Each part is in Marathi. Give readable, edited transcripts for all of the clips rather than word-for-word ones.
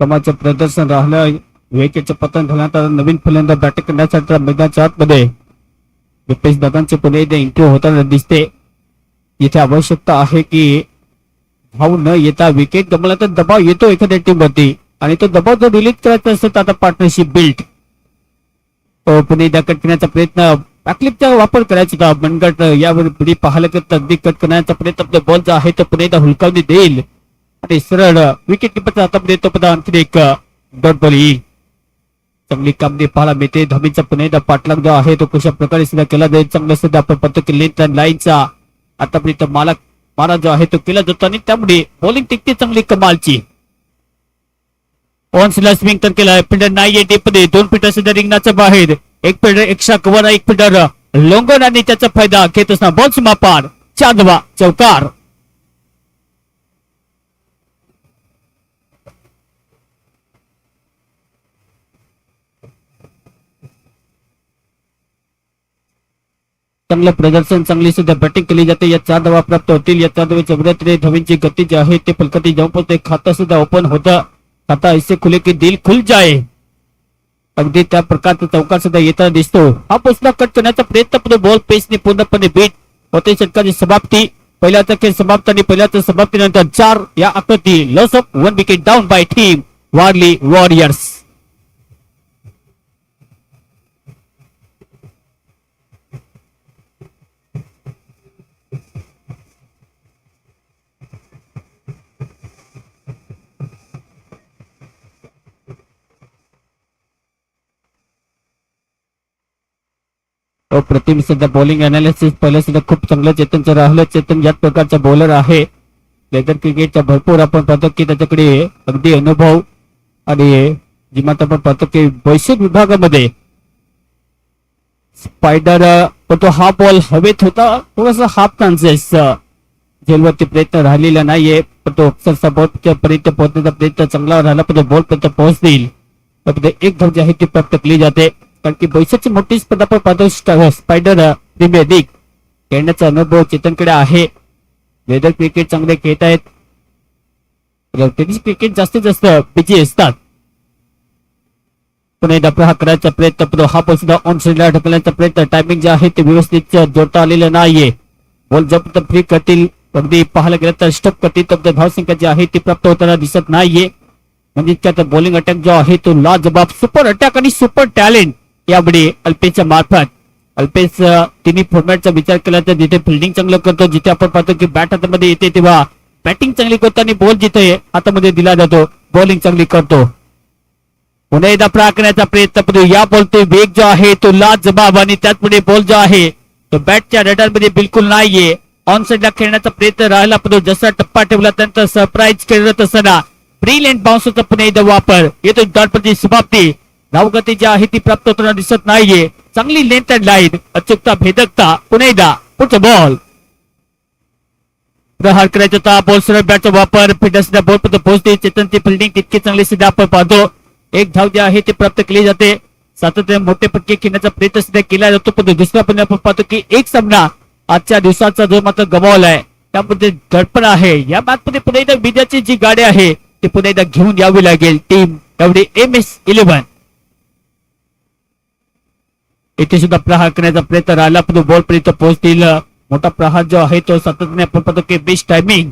कमाचं प्रदर्शन राहिलं. विकेटचं पतन झाल्यानंतर नवीन फलंदाज बॅटिंग करण्यासाठी मैदानाच्या आतमध्ये रुपेश दादांचे पुणे एकदा एंट्री होताना दिसते. इथे आवश्यकता आहे की धाव न येता विकेट गमला तर दबाव येतो एखाद्या टीम वरती आणि तो दबाव जर रिलीज करायचा असेल तर आता पार्टनरशिप बिल्ड पुणे एकदा कट करण्याचा प्रयत्न बॅकलिपचा वापर करायचा होता. मनगट यावर पुढे पाहायला करता अगदी कट करण्याचा प्रयत्न बॉल जो आहे तो पुणे एकदा हुलकावणी देईल आणि सरळ विकेट किपरच्या हातामध्ये येतो. आणखी एक डॉट बॉल येईल. चांगली कामगिरी पाहायला मिळते. धमीचा पुणे एकदा पाठलाग जो आहे तो कशा प्रकारे सुद्धा केला जाईल चांगलं सुद्धा आपण पाहतो की लेंथ लाईनचा आतापर्यंत मारा जो आहे तो केला जातो आणि त्यामुळे बॉलिंग टिकते चांगली कमालची. ऑनस्ला स्विंग तर केला. फिल्डर नाही आहे मध्ये 2 फिल्डर सध्या रिंगणाच्या बाहेर. एक फिल्डर एक्स्ट्रा कव्हर एक फिल्डर लोंगन आणि त्याचा फायदा घेत असताना बॉल सीमा पार 4 धावा चौकार. चांगलं प्रदर्शन चांगली सुद्धा बॅटिंग केली जाते. या 4 धावा प्राप्त होतील. या 4 धावेच्या विरोधात धवींची गती जी आहे ते फलकती जाऊन पोहोचते. खातं सुद्धा ओपन होतं. खाता ऐसे खुले की दिल खुल जाए अगदी त्या प्रकारचा चौकार सुद्धा येताना दिसतो. हा पोचला कट करण्याचा प्रयत्न बॉल पेसने पूर्णपणे बीट होते. षटकाची समाप्ती पहिल्याचा खेळ समाप्त आणि पहिल्याच्या समाप्तीनंतर 4 या आकृती loss of 1 wicket down by team Warli warriors. Pratim सध्या बॉलिंग अनालिसिस पहिलं सुद्धा खूप चांगलं चेतनचं राहिलं. चेतन याच प्रकारचा बॉलर आहे. लेदर क्रिकेटचा भरपूर आपण पाहतो की त्याच्याकडे अगदी अनुभव आणि जिमात आपण पाहतो की वैश्विक विभागामध्ये स्पायडर तो हा बॉल हवेत होता. थोडासा हाफ चान्सेस झेलवरती प्रयत्न राहिलेला नाहीये पण तो अक्षरशः बॉल पर्यंत पोहोचण्याचा प्रयत्न चांगला राहिला पण बॉल पर्यंत पोहोचतील. एक धाव जी आहे ती प्राप्त केली जाते. कारण की भविष्याची मोठी स्पर्धा पण पाहतो स्पायडर प्रीमियर लीग खेळण्याचा अनुभव चेतनकडे आहे. वेदर क्रिकेट चांगले खेळत आहेत. टेनिस क्रिकेट जास्तीत जास्त बिजी असतात. पुन्हा एकदा प्रहार करायचा प्रयत्न पण हा बॉल सुद्धा ऑन साईडला ढकलण्याचा प्रयत्न टायमिंग जे आहे ते व्यवस्थित जोडता आलेलं नाहीये. बॉल जप फ्री करतील अगदी पाहायला गेलं तर स्टॉप करतील तर धावसंख्या जी आहे ती प्राप्त होताना दिसत नाहीये. म्हणजे त्यात बॉलिंग अटॅक जो आहे तो लाजबाब सुपर अटॅक आणि सुपर टॅलेंट यामुळे अल्पेशच्या मार्फत अल्पेश तिन्ही फॉर्मॅटचा विचार केला तर जिथे फिल्डिंग चांगलं करतो जिथे आपण पाहतो की बॅट हातामध्ये येते तेव्हा बॅटिंग चांगली करतो आणि बॉल जिथे हातामध्ये दिला जातो बॉलिंग चांगली करतो. पुन्हा एकदा प्रहार करण्याचा प्रयत्न करतो. या बॉलचे वेग जो आहे तो लाजबाब आणि त्याचपुढे बॉल जो आहे तो बॅटच्या रडार मध्ये बिलकुल नाहीये. ऑन साईडला खेळण्याचा प्रयत्न राहिला पण जसा टप्पा ठेवला त्यानंतर सरप्राईज खेळत असताना ब्रिलियंट बाउन्सरचा पुन्हा एकदा वापर येतो. दॉटपती समाप्ती धावगती जी आहे ती प्राप्त होताना दिसत नाहीये. चांगली लेंथ अँड लाईन अचूकता भेदकता पुन्हा एकदा पुढचा बॉल प्रहार करायचा होता. बॉल सरळ बॅटचा वापर फिल्डर बॉल पर्यंत पोहोचते. चेतनची फिल्डिंग तितकी चांगली सुद्धा आपण पाहतो. एक धाव जी आहे ती प्राप्त केली जाते. सातत्याने मोठे पटके खेळण्याचा प्रयत्न सुद्धा केला जातो पण दुसऱ्या पण आपण पाहतो की एक सामना आजच्या दिवसाचा जो मात्र गमावलाय त्यामध्ये धडपण आहे. या मॅच मध्ये पुन्हा एकदा विजयाची जी गाडी आहे ती पुन्हा एकदा घेऊन यावी लागेल टीम एवढी MS11. इथे सुद्धा प्रहार करण्याचा प्रयत्न राहिला पण बॉल पर्यंत पोहोचतील. मोठा प्रहार जो आहे तो सातत्याने आपण पाहतो की बेस्ट टायमिंग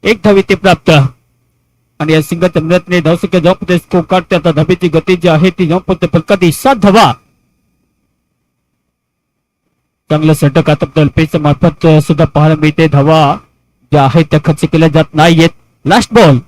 एक धाव इथे प्राप्त आणि या सिंगलच्या मदतीने धावसंख्या जाऊन स्कोर काढते. आता धावेची गती जी आहे ती जाऊन पोहोचते फलकाती 7 धावा. चांगलं षटक आता अल्पेशच्या मार्फत सुद्धा पाहायला मिळते. धावा ज्या आहेत त्या खर्च केल्या जात नाहीयेत. लास्ट बॉल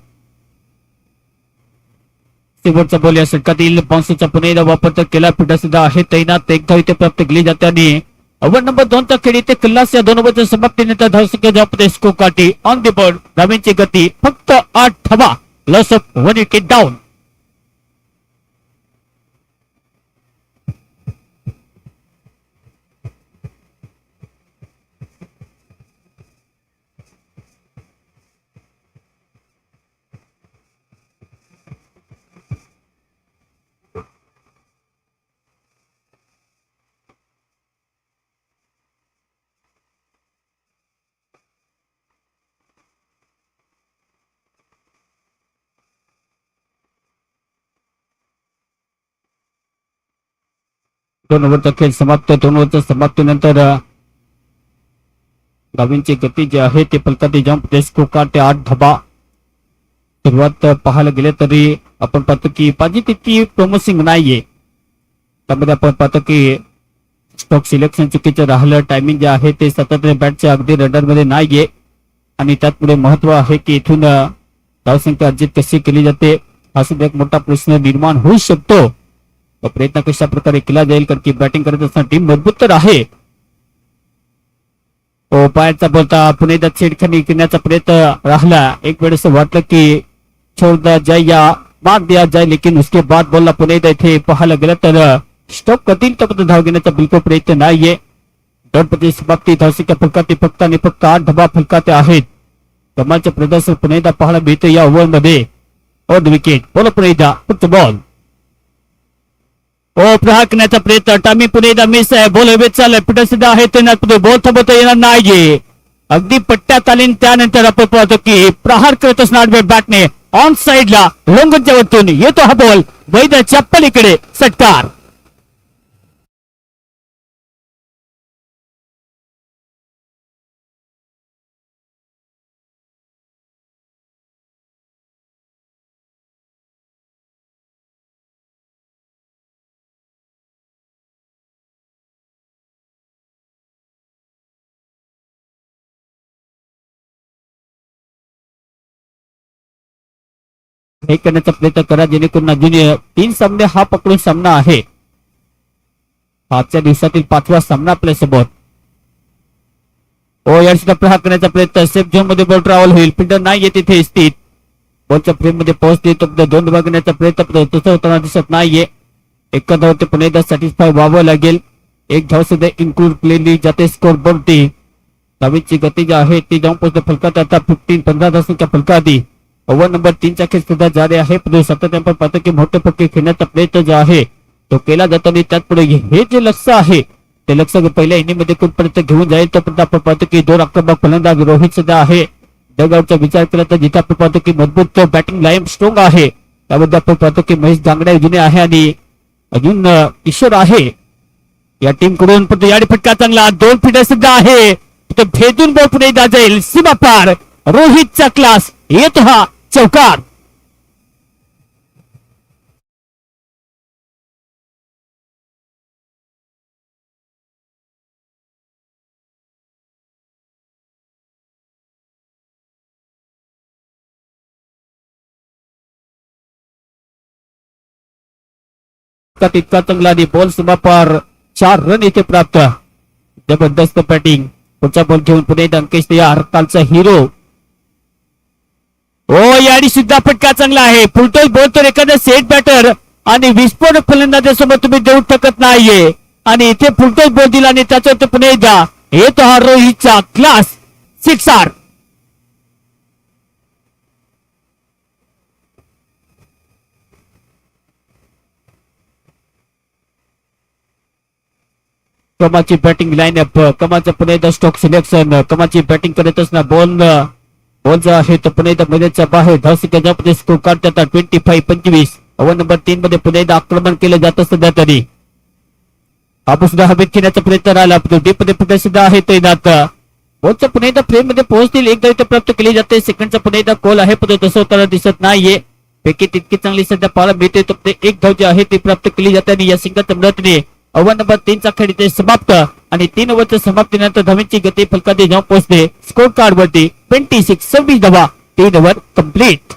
शेवटचा बॉल या षटकातील बाउन्सरचा पुन्हा एकदा वापर तर केला. फिल्डर सुद्धा आहे तैनात. एक धाव इथे प्राप्त केली जाते आणि ओव्हर नंबर 2 चा खेळ इथे किल्लास या 2 ओव्हरच्या समाप्तीनंतर धावसंख्या जाऊन स्कोर काढते. ऑन द बोर्ड धावेंची गती फक्त 8 धावा. Loss of 1 wicket down. 2 ओव्हरचा खेळ समाप्त. 2 ओव्हरच्या समाप्तीनंतर धावांची गती जी आहे ते फलकात जंप स्कोर कार्ड 8 धावा. सुरुवात पाहायला गेले तरी आपण पाहतो की पाहिजे तितकी प्रमोसिंग नाहीये. त्यामध्ये आपण पाहतो की स्टॉक सिलेक्शन चुकीचं राहिलं. टायमिंग जे आहे ते सातत्याने बॅटच्या अगदी रडार मध्ये नाहीये आणि त्याचमुळे महत्व आहे की इथून धावसंख्या अर्जित कशी केली जाते हा सुद्धा एक मोठा प्रश्न निर्माण होऊ शकतो. तो प्रयत्न कशा प्रकारे केला जाईल कारण की बॅटिंग करत असताना टीम मजबूत तर आहे. पायाचा बोलता पुणे एकदा छेडखानी करण्याचा प्रयत्न राहिला. एक वेळेस वाटलं की छोड़ दिया जाए या मार दिया जाए लेकिन उसके बाद बोलला पुणे एकदा इथे पाहायला गेलं तर स्टॉप करतील तर धाव घेण्याचा बिलकुल प्रयत्न नाहीये. गणपती समाप्ती धावसंख्या फलकात फक्त आणि फक्त 8 धावा फलकात आहेत. कमालचे प्रदर्शन पुणे एकदा पाहायला मिळते या ओव्हर मध्ये. ऑन विकेट बोल पुणे एकदा फक्त बॉल प्रहार करण्याचा प्रयत्न टायमिंग पुणे एकदा मिस आहे. बॉल हवेत चाललाय पिटर सुद्धा आहे ते बॉल थांबवता येणार नाहीये. अगदी पट्ट्यात आली त्यानंतर आपण पाहतो की प्रहार करत असणार बॅटने ऑन साइडला लोंगनच्या वरतून येतो हा बॉल वैद्याच्या पलीकडे षटकार. हे करण्याचा प्रयत्न करा जेणेकरून अजून 3 सामने हा पकडून सामना आहे. आजच्या दिवसातील 5वा सामना आपल्या सोबत. यासाठी प्रहार करण्याचा प्रयत्न सेफ झोन मध्ये बॉल ट्रॅव्हल होईल. फिल्डर नाही येते तिथे स्थित बॉलच्या फ्रेम मध्ये पोहोचते तर 2 धावा घेण्याचा प्रयत्न तसं होताना दिसत नाहीये. एका धावते पुन्हा एकदा सॅटिस्फाय व्हावं लागेल. एक धाव सुद्धा इन्क्लूड केलेली जाते स्कोर बोर्डती. धावेची गती जी आहे ती जाऊन पोहोचते फलकात आता 15 धावसंख्या फलकाती. ओव्हर नंबर 3 चा खेळ सुद्धा जारी आहे. सतत आपण पाहतो की मोठे फटके खेळण्याचा प्रयत्न जो आहे तो केला जातो आणि त्याचपुढे हे जे लक्ष आहे ते लक्ष पहिल्या इनिंग मध्ये कुठपर्यंत घेऊन जाईल तोपर्यंत आपण पाहतो की 2 आक्रमक फलंदाज रोहित सुद्धा आहे. डगआउटचा विचार केला तर जिथे आपण पाहतो की मजबूत बॅटिंग लाईन स्ट्रॉंग आहे. त्यामध्ये आपण पाहतो की महेश जांगडे जुने आहे आणि अजून ईश्वर आहे या टीम कडून. पण याडी फटका चांगला 2 फिटर सुद्धा आहे. भेदून बॉल पुढे जाईल सीमा पार. रोहितचा क्लास येतो हा चौकार. इतका चांगला आणि बॉल सीमा पार 4 रन येथे प्राप्त. जबरदस्त बॅटिंग. पुढचा बॉल घेऊन पुढे अंकेश तयार कालचा हिरो. याडी सुद्धा फटका चांगला आहे. फुलटॉस बॉल तर एखादा सेट बॅटर आणि विस्फोटक फलंदाजासोबत तुम्ही देऊ शकत नाहीये आणि इथे फुलटॉस बॉल दिला आणि त्याच्यावर पुन्हा एकदा येतो हा रोहितचा क्लास 6 कमाची बॅटिंग लाईनअप. कमाचं पुन्हा एकदा स्टॉक सिलेक्शन. कमाची बॅटिंग करत असणार बॉल जो आहे तो पुन्हा एकदा मैदानाच्या बाहेर धावसंख्या स्कोर काढतात 25-25. ओव्हर नंबर 3 मध्ये पुन्हा एकदा आक्रमण केलं जातं सध्या तरी. आपण सुद्धा हवेत खेळण्याचा प्रयत्न राहिला. डीप मध्ये पुढे सुद्धा आहे तैनात. बॉलच्या पुन्हा एकदा फ्रेम मध्ये पोहोचतील. एक धाव प्राप्त केली जाते. सेकंडचा पुन्हा एकदा कॉल आहे पण तसं होताना दिसत नाहीये. पैकी तितकी चांगली सध्या पाहायला मिळते. तर एक धाव जी आहे ती प्राप्त केली जाते आणि या सिंगलच्या मदतीने ओव्हर नंबर 3 चा खेळ इथे समाप्त आणि 3 ओव्हरच्या समाप्तीनंतर धावांची गती फलकात जाऊन पोहोचते स्कोर कार्ड वरती 26 धावा. 3 ओव्हर कंप्लीट.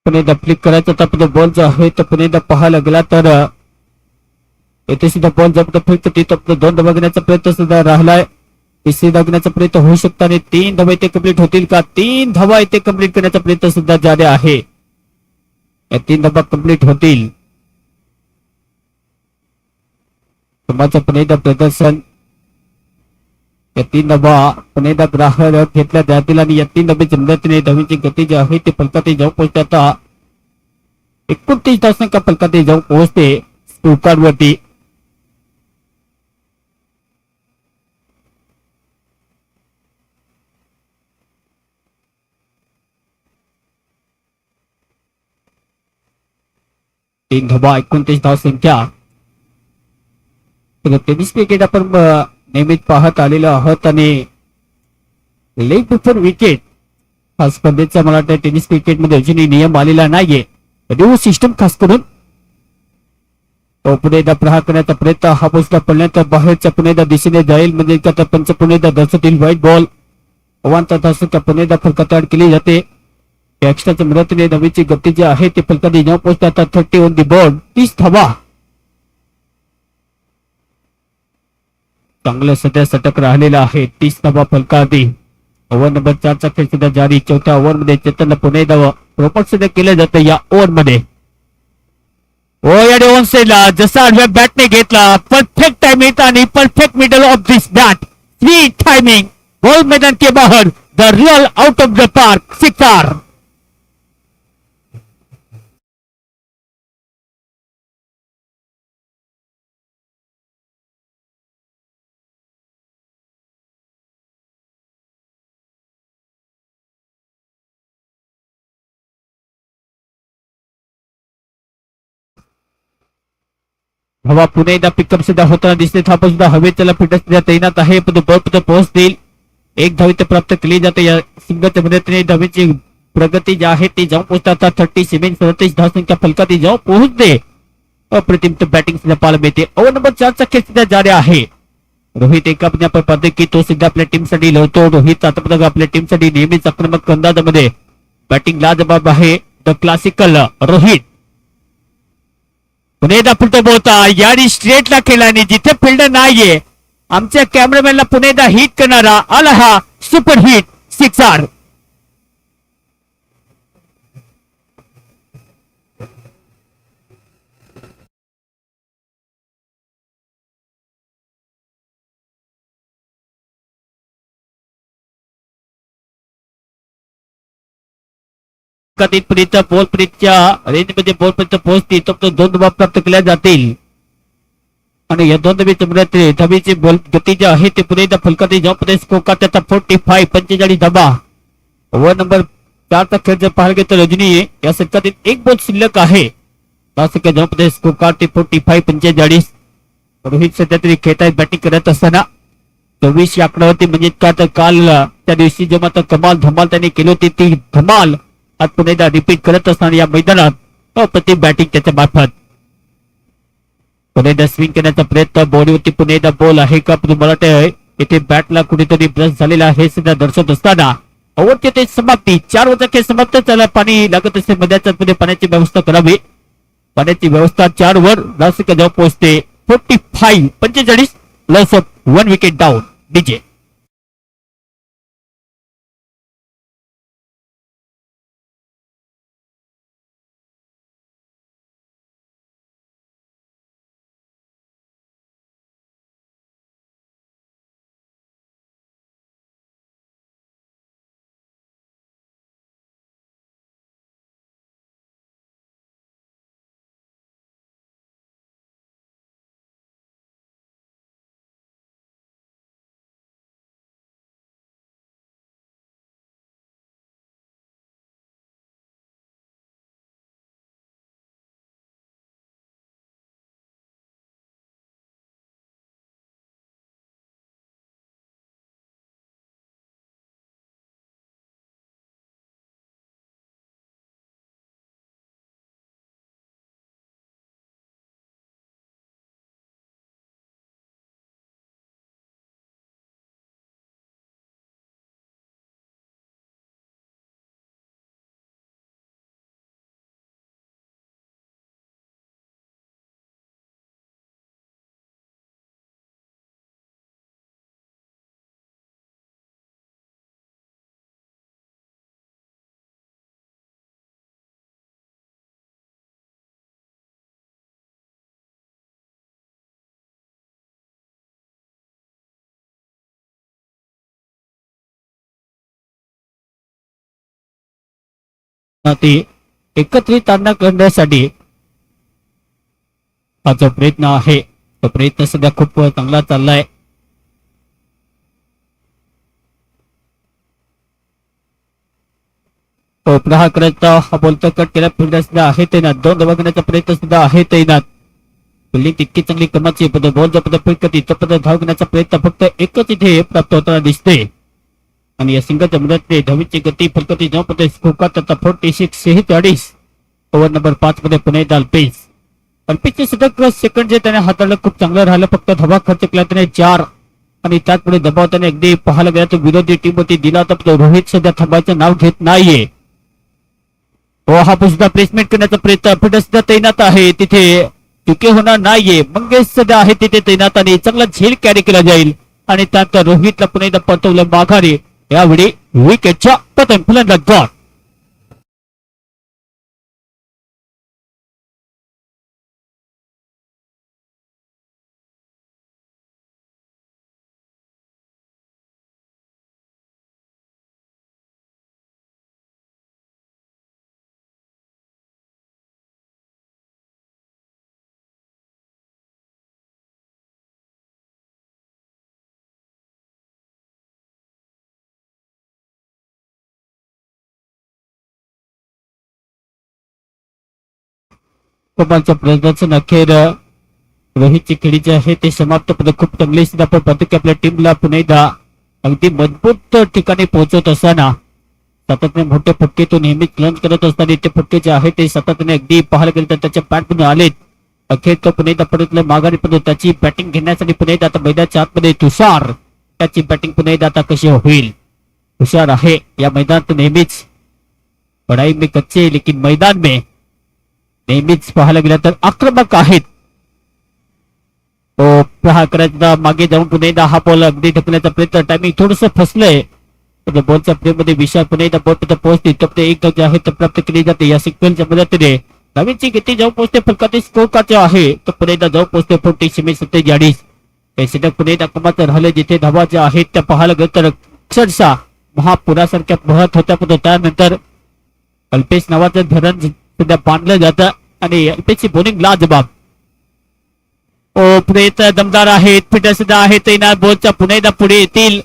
पुन्हा एकदा फ्लिक करायचा तर बॉल जो आहे तो पुन्हा एकदा पाहायला गेला तर येथे सुद्धा बॉल जर फ्लिक होती तर 2 धावा घेण्याचा प्रयत्न सुद्धा राहिलाय. 3 धावा घेण्याचा प्रयत्न होऊ शकतो आणि 3 धावा इथे कंप्लीट होतील का? 3 धावा इथे कंप्लीट करण्याचा प्रयत्न सुद्धा जारी आहे. या 3 धावा कंप्लीट होतील. तुम्हाचं पुन्हा एकदा प्रदर्शन या 3 धावा पुन्हा एकदा ग्राहक घेतल्या जातील आणि या 3 धाब्याच्या मदतीने धावीची गती जी आहे ती फलकात जाऊन पोहोचते. आता 29 धावसंख्या फलकात जाऊन पोहोचते स्कोर कार्ड वरती. तीन धावा 29 धावसंख्या. टेनिस क्रिकेट आपण नेहमीच पाहत आलेलो आहोत आणि लेग बिफोर विकेट हा स्पर्धेचा मला वाटतं टेनिस क्रिकेटमध्ये अजूनही नियम आलेला नाहीये. रिव्ह्यू सिस्टम खास करून तो पुढे एकदा प्रहार करण्याचा प्रयत्न हा पोचला पडल्यानंतर बाहेरच्या पुन्हा एकदा दिशेने जाईल म्हणजे का पंच पुन्हा एकदा दर्शवतील व्हाईट बॉल. आव्हानचा धावसंख्या पुन्हा एकदा फलकात ऍड केली जाते. एक्स्ट्राच्या मदतीने धावीची गती जी आहे ती फलकात जाऊन पोहोचतात. 30 ऑन दी बोर्ड 30 धावा. चांगलं सध्या षटक राहिलेलं आहे. 30 धावा फलकाआधी. ओव्हर नंबर 4 चा खेळ सुद्धा जारी. चौथ्या ओव्हरमध्ये चेतनला पुन्हा एकदा प्रपोज सुद्धा केलं जातं या ओव्हरमध्ये. ओ या डेव्हन साईडला जसा आडव्या बॅटने घेतला परफेक्ट टाइमिंग आणि perfect middle of this bat. Free timing ball मैदान के बाहर the real out of the park sixer. हवा पुन्हा एकदा पिकअप सुद्धा होताना दिसते. थापा सुद्धा हवेत त्याला फिटनेस सुद्धा तैनात आहे. पण बॉल पोहोचतील. एक धावी प्राप्त केली जाते. या सिंगलच्या मदतीने धावीची प्रगती जी आहे ती जाऊन पोहोचतात. 37 धावसंख्या फलकात जाऊन पोहोचते. अप्रतिम बॅटिंग सुद्धा पाहायला मिळते. ओव्हर नंबर 4 चा खेळ सुद्धा जारी आहे. रोहित एका आपण पाहतो की तो सुद्धा आपल्या टीमसाठी लढतो. रोहित आता आपल्या टीमसाठी नेहमीच आक्रमक अंदाजामध्ये बॅटिंग लाजबाब आहे. द क्लासिकल रोहित पुन्हा एकदा फुलतो बोलता यारी स्ट्रेटला खेळाने जिथे फिल्डर नाहीये आमच्या कॅमेरामॅनला पुन्हा एकदा हिट करणारा आला हा सुपर हिट सिक्सर. पर्यंत बॉल पर्यंतच्या रेंजमध्ये बॉल पर्यंत पोहोचतील तो 2 धावा प्राप्त केल्या जातील. आणि या 2 धावीच्या मदतीने धावीची बॉल गती जी आहे ते पुढे एकदा फलकात जाऊन स्कोर त्याचा 45 धावा. ओव्हर नंबर 4 चा खेळ जर पाहायला गेलं तर रजनी या षटकातील एक बॉल शिल्लक आहे. जाऊन स्कोर कार्ड ते 45 रोहित सध्या तरी खेळतायत बॅटिंग करत असताना 24 या आकड्यावरती म्हणजे का तर काल त्या दिवशी जेव्हा कमाल धमाल त्यांनी केली होती ती धमाल आज पुन्हा एकदा रिपीट करत असताना या मैदानात अप्रतिम बॅटिंग त्याच्या मार्फत. पुन्हा एकदा स्विंग करण्याचा प्रयत्न बॉडीवरती पुन्हा एकदा बॉल आहे का मला वाटतं इथे बॅटला कुठेतरी ब्रश झालेला आहे सुद्धा दर्शवत असताना ओव्हरची ते समाप्ती 4 ओव्हरचा खेळ समाप्त झाला. पाणी लागत असेल मध्ये पाण्याची व्यवस्था करावी. पाण्याची व्यवस्था 4 ओव्हर नाशिक जाऊन पोहोचते. 45 loss of 1 wicket down. DJ ती एकत्रित आणणं करण्यासाठी हा जो प्रयत्न आहे तो प्रयत्न सध्या खूप चांगला चाललाय. प्रहार करता हा बोलतो कट केला फिल्डर सुद्धा आहे तैनात. दोन धावा घेण्याचा प्रयत्न सुद्धा आहे तैनात. फिल्डिंग तितकी चांगली कमाची पद्धत बॉल जो पद्धत फिट करते तो पद्धत धाव घेण्याचा प्रयत्न फक्त एकच इथे प्राप्त होताना दिसते. आणि या सिंगलच्या मदतीने धावीची गती फलकती जाऊन पद्धत स्कोकात आता 46 ओव्हर नंबर 5 मध्ये पुणे दालपेस अल्पेचे षटक सेकंड जे त्याने हाताळलं खूप चांगलं राहिलं. फक्त धावा खर्च केला त्याने 4 आणि त्याचपुढे दबाव त्याने अगदी पाहायला गेला तर विरोधी टीम होती दिला तर रोहित सध्या थांबायचं नाव घेत नाहीये. हा सुद्धा प्लेसमेंट करण्याचा प्रयत्न फिल्डर सुद्धा तैनात आहे तिथे चुके होणार नाहीये. मंगेश सध्या आहे तिथे तैनात आणि चांगला झेल कॅरी केला जाईल आणि त्यानंतर रोहितला पुन्हा एकदा परतवलं माघारी. यावेळी विकेटच्या पतन फलंदाज गॉड कुमारच्या प्रयत्नाचं अखेर रोहितची खेळी जी आहे ते समाप्त पद खूप चांगली आपण पाहतो की आपल्या टीमला पुन्हा एकदा अगदी मजबूत ठिकाणी पोहोचवत असताना सातत्याने मोठे फटके तो नेहमीच लंच करत असताना ते फटके जे आहे ते सातत्याने अगदी पाहायला गेले तर त्याच्या बॅटमधून आलेत. अखेर तो पुन्हा एकदा परतला माघारी पडतो. त्याची बॅटिंग घेण्यासाठी पुन्हा एकदा आता मैदानाच्या आतमध्ये तुषार त्याची बॅटिंग पुन्हा एकदा आता कशी होईल. तुषार आहे या मैदानात नेहमीच पढाई में कच्चे लेकिन मैदान में नेहमीच पाहायला गेलं तर आक्रमक आहेत. प्रहार करायचा मागे जाऊन पुन्हा एकदा हा बॉल अगदी ढकलण्याचा प्रयत्न टायमिंग थोडस फसलंय. बॉलच्या प्लेमध्ये विशाल पुन्हा एकदा बॉल पोहोचते तर एक जे आहे ते प्राप्त केली जाते. या सिक्वेन्सच्या मदतीने नवीनची गती जाऊन पोहोचते फलकाचे स्कोर काचे आहे तर पुन्हा एकदा जाऊन पोहोचते 47 हे षटक पुन्हा एकदा कमाचं राहिले जिथे धावा ज्या आहेत त्या पाहायला गेलं तर अक्षरशः महापुरासारख्या बहत होत्या पण त्यानंतर अल्पेश नावाचं धरण सध्या बांधलं जातं आणि अल्पेशची बॉलिंग लाजबाब. पुढे दमदार आहेत फिटर सुद्धा आहे तैनात. बॉलच्या पुन्हा एकदा पुढे येतील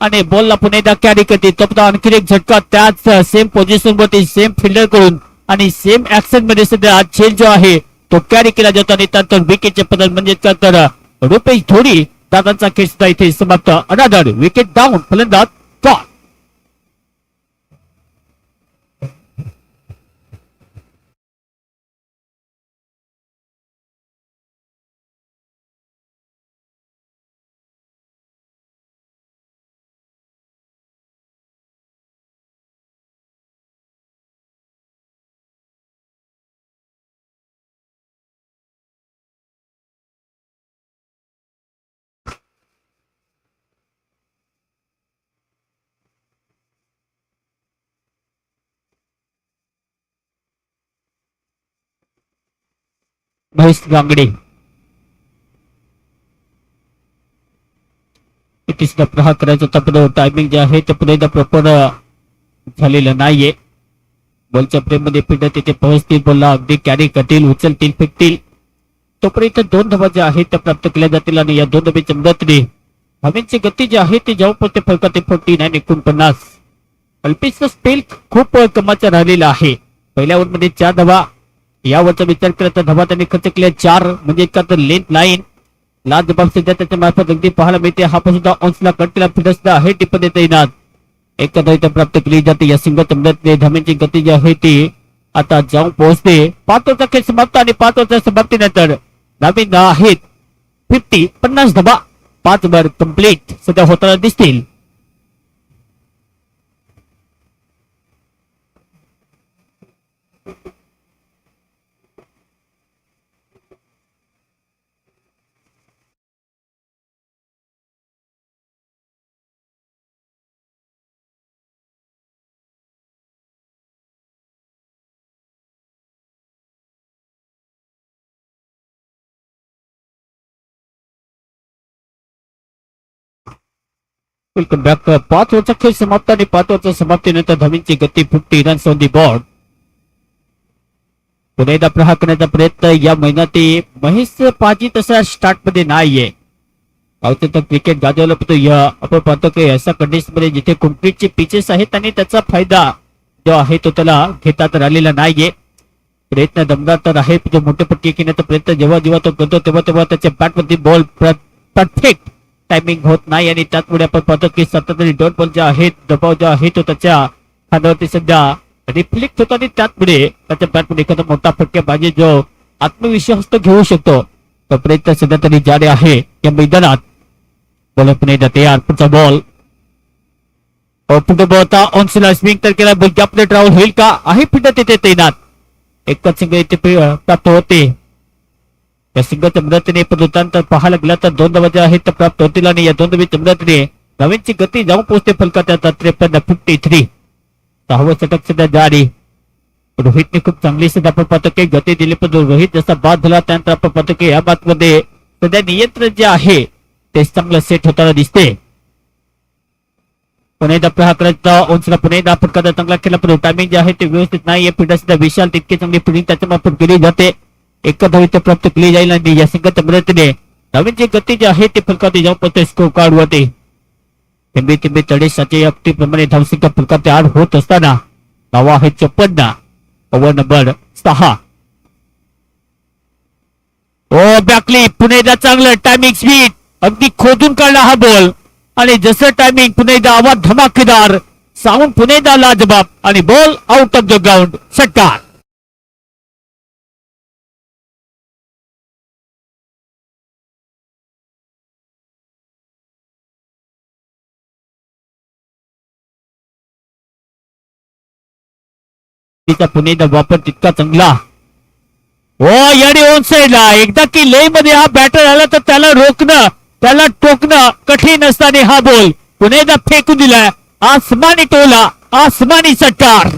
आणि बॉलला पुन्हा एकदा कॅरी करतील. तो आणखी एक झटका त्याच सेम पोझिशन वरती सेम फिल्डर करून आणि सेम ऍक्शन मध्ये सध्या झेल जो आहे तो कॅरी केला जातो आणि त्यानंतर विकेटचे पतन म्हणजे तर रुपेश धोनी दादांचा खेळ सुद्धा इथे समाप्त. अनादर विकेट डाऊन फलंदाज गॉड. महेश गांगडे सुद्धा प्रहार करायचा होता पण टायमिंग जे आहे ते पुन्हा एकदा प्रॉपर झालेलं नाहीये. बॉलच्या प्रेममध्ये फिल्डर तिथे पोहोचतील बॉलला अगदी कॅरी करतील उचलतील फेकतील तोपर्यंत 2 धावा ज्या आहेत त्या प्राप्त केल्या जातील आणि या 2 धाब्याच्या मदतीने धावांची गती जी आहे ती जाऊन पोहोचते फलकाते 49 अल्पेशचा स्पेल खूप कमाचा राहिलेला आहे. पहिल्या ओव्हरमध्ये 4 धावा यावरचा विचार केला तर धावा त्यांनी खर्च केल्या 4 म्हणजे का तर लेंथ लाईन लाजबाब सध्या त्याच्या मार्फत अगदी पाहायला मिळते. हा पण सुद्धा ऑन्सला कट केला फिल्डर सुद्धा आहे टिप्पणी देता येणार एखादा प्राप्त केली जाते. या सिंगलच्या मदतीने धावांची गती जी आहे ती आता जाऊन पोहोचते. 5 ओव्हरचा खेळ समाप्त आणि 5 ओव्हरच्या समाप्तीनंतर धावा आहेत 50 धावा 5 ओव्हर कंप्लीट सध्या होताना दिसतील. Welcome back. 5 ओव्हरचा खेळ समाप्त आणि 5 ओव्हरच्या समाप्तीनंतर धावांची गती 50 रन्स ऑन दी बोर्ड. पुन्हा एकदा प्रहार करण्याचा प्रयत्न या महिन्यात महेश पाजी तसा स्टार्ट मध्ये नाहीये. तर क्रिकेट गाजवलं पण आपण पाहतो की अशा कंडिशन मध्ये जिथे कॉन्क्रीटचे पिचेस आहेत आणि त्याचा फायदा जो आहे तो त्याला घेता तर आलेला नाहीये. प्रयत्न दमदार तर आहे, जो मोठे पट्टी घेण्याचा प्रयत्न जेव्हा जेव्हा तो करतो तेव्हा त्याच्या बॅटमध्ये बॉल परफेक्ट टायमिंग होत नाही आणि त्याचमुळे आपण पाहतो की सतत डॉट बॉल जे आहेत, दबाव जो आहे तो त्याच्या खांद्यावरती सध्या रिफ्लेक्ट होतो आणि त्याचमुळे त्याच्या बॅटमध्ये एखादा मोठा फटका पाहिजे जो आत्मविश्वास तो घेऊ शकतो. तो प्रयत्न सध्या तरी जारी आहे या मैदानात. बॉल पण तयार, पुढचा बॉल बॉलता ऑनसला स्विंग तर केला, बॉल आपले ट्रॅव्हल होईल का, आहे फिट तिथे तैनात. एकच सिंगल इथे प्राप्त होते. या सिंगलच्या मदतीने पदोत्तर पाहायला गेला तर 2 धावा ज्या आहेत त्या प्राप्त होतील आणि या 2 धावांच्या मदतीने नवीनची गती जाऊन पोहोचते फलकाच्या 53. 6वं षटक सध्या जारी. रोहितने खूप चांगली सध्या आपण पाहतो की गती दिली, पण रोहित जसा बाद झाला त्यानंतर आपण पाहतो की या बातमध्ये सध्या नियंत्रण जे आहे ते चांगलं सेट होताना दिसते. पुन्हा एकदा प्रहार करायचा ओन्सला, पुन्हा एकदा फटका चांगला केला, पण टायमिंग जे आहे ते व्यवस्थित नाहीये. फिल्डर सध्या विशाल तितकी चांगली फिल्डिंग त्याच्या मार्फत केली जाते. एक धाव इथे प्राप्त केली जाईल आणि या सिंगलच्या मदतीने नवीनची गती जी आहे ते फलकावरती जाऊन पोहोचते स्कोर कार्ड वरती. तिंबी तडेसाचे अगदीप्रमाणे धावसंख्या फलकावरती आड होत असताना धावा आहे 54. Over number 6. ओ बॅकली, पुन्हा एकदा चांगलं टायमिंग स्पीड अगदी खोदून काढला हा बॉल आणि जसं टायमिंग पुन्हा एकदा आवाज धमाकेदार साऊंड पुन्हा एकदा लाजबाब आणि ball out of the ground. षटकार. पुणे वापर तितका चांगला. हो याने ऑन साइडला एकदा की लय मध्ये हा बॅटर आला तर त्याला रोखणं, त्याला टोकणं कठीण असताना हा बॉल पुन्हा एकदा फेकून दिलाय. आसमानी टोला, आसमानी षटकार.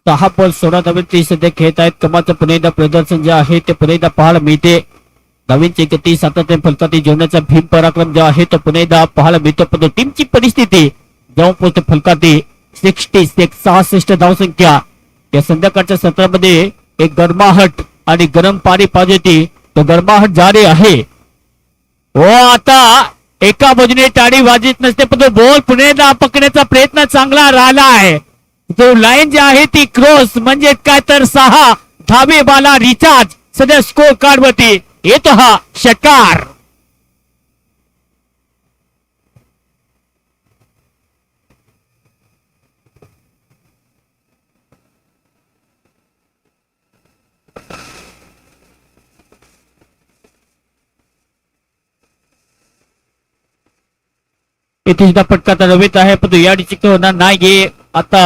सहा बॉल 16 धावांची सध्या खेळत आहेत. कमाचं पुन्हा एकदा प्रदर्शन जे आहे ते पुन्हा एकदा पाहायला मिळते. नवीनची गती सातत्याने फलकावरती जेवण्याचा भीम पराक्रम जो आहे तो पुन्हा एकदा पाहायला मिळतो. पण टीमची परिस्थिती जाऊन पोहोचते फलकावरती 66 धावसंख्या. या संध्याकाळच्या सत्रामध्ये एक गरमाहट आणि गरम पाणी पाहिजे, तो गरमाहट जारी आहे. हो आता एका बाजूने टाळी वाजत नसते, पण तो बॉल पुन्हा एकदा पकडण्याचा प्रयत्न चांगला राहिला आहे. जो लाईन जी आहे ती क्रॉस म्हणजे काय तर 6 धावेवाला रिचार्ज सध्या स्कोर कार्ड वरती येतो हा षटकार. इथे सुद्धा फटका तर रवित आहे, पण तो या ठिकाणी होणार नाहीये. आता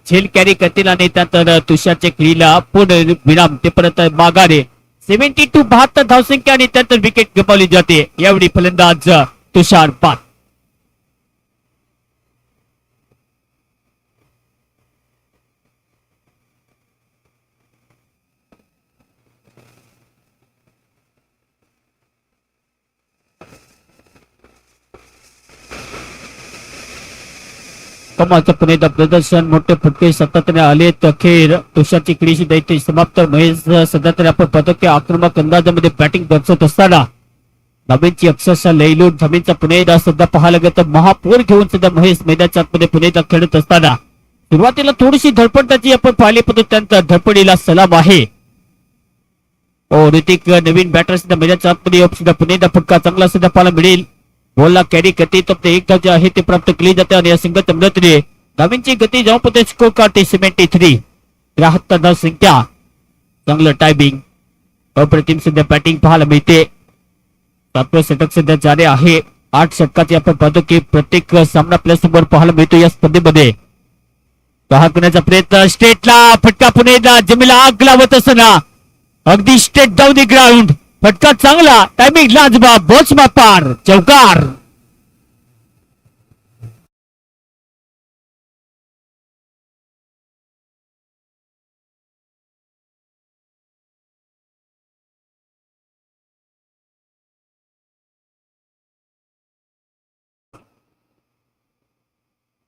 झेल कॅरी करतील आणि त्यानंतर तुषारच्या खेळीला पूर्ण विराम ते परत माघारे. 72 धावसंख्या आणि त्यानंतर विकेट गमावली जाते. यावेळी फलंदाज तुषार बाद. कमालचं पुणे प्रदर्शन, मोठे फटके सातत्याने आले. अखेर तुषारची क्रीशी दैत्य समाप्त. महेश सध्या तरी आपण पाहतो की आक्रमक अंदाजामध्ये बॅटिंग दर्शवत असताना नवीनची अक्षरशः लयलूट जमीनचा पुणे सध्या पाहायला गेलं तर महापूर घेऊन सध्या महेश मैदानाच्या आतमध्ये पुणे खेळत असताना सुरुवातीला थोडीशी धडपड त्याची आपण पाहिली, पण त्यानंतर धडपडीला सलाम आहे. ऋतिक नवीन बॅटर सध्या मैदानाच्या आतमध्ये सुद्धा पुणे फटका चांगला सध्या पाहायला मिळेल. बॉलला कॅरी करते तर ते एक धाव जे आहे ते प्राप्त केली जाते आणि या सिंगलच्या मदतीने नवीनची गती जाऊन पोहोचते स्कोर कार्ड 73. 73 धावसंख्या. चांगलं टायमिंग, अप्रतिम सध्या बॅटिंग पाहायला मिळते. 7वं षटक सध्या जारी आहे. 8 षटकाचे आपण पाहतो की प्रत्येक सामना आपल्या समोर पाहायला मिळतो या स्पर्धेमध्ये. करण्याचा प्रयत्न, स्ट्रेटला फटका पुणे जमीला आग लावत असताना अगदी स्ट्रेट डाऊन द ग्राउंड. फटका चांगला, टायमिंग लाजवाब, बोचमा पार, चौकार.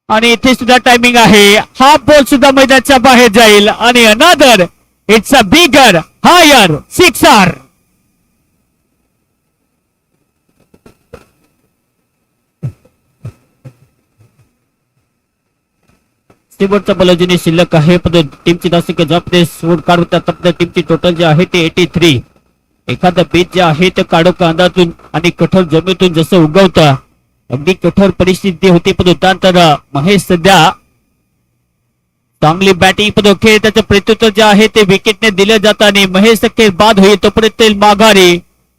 आणि इथे सुद्धा टायमिंग आहे. हा बॉल सुद्धा मैदानाच्या बाहेर जाईल आणि another it's a bigger higher sixer. शेवटचा बलाजीने शिल्लक आहे, पण टीमची धावसंख्या ज्यामध्ये सोड काढतात आपल्या टीमची टोटल जे आहे ते 83. एखादा बीज जे आहे ते काढो कांदातून आणि कठोर जमिनीतून जसं उगवतं, अगदी कठोर परिस्थिती होती, पण त्यानंतर महेश सध्या चांगली बॅटिंग पण खेळ त्याचं प्रत्युत्तर जे आहे ते विकेटने दिलं जातं आणि महेश खेळ बाद होईल तोपर्यंत माघारी.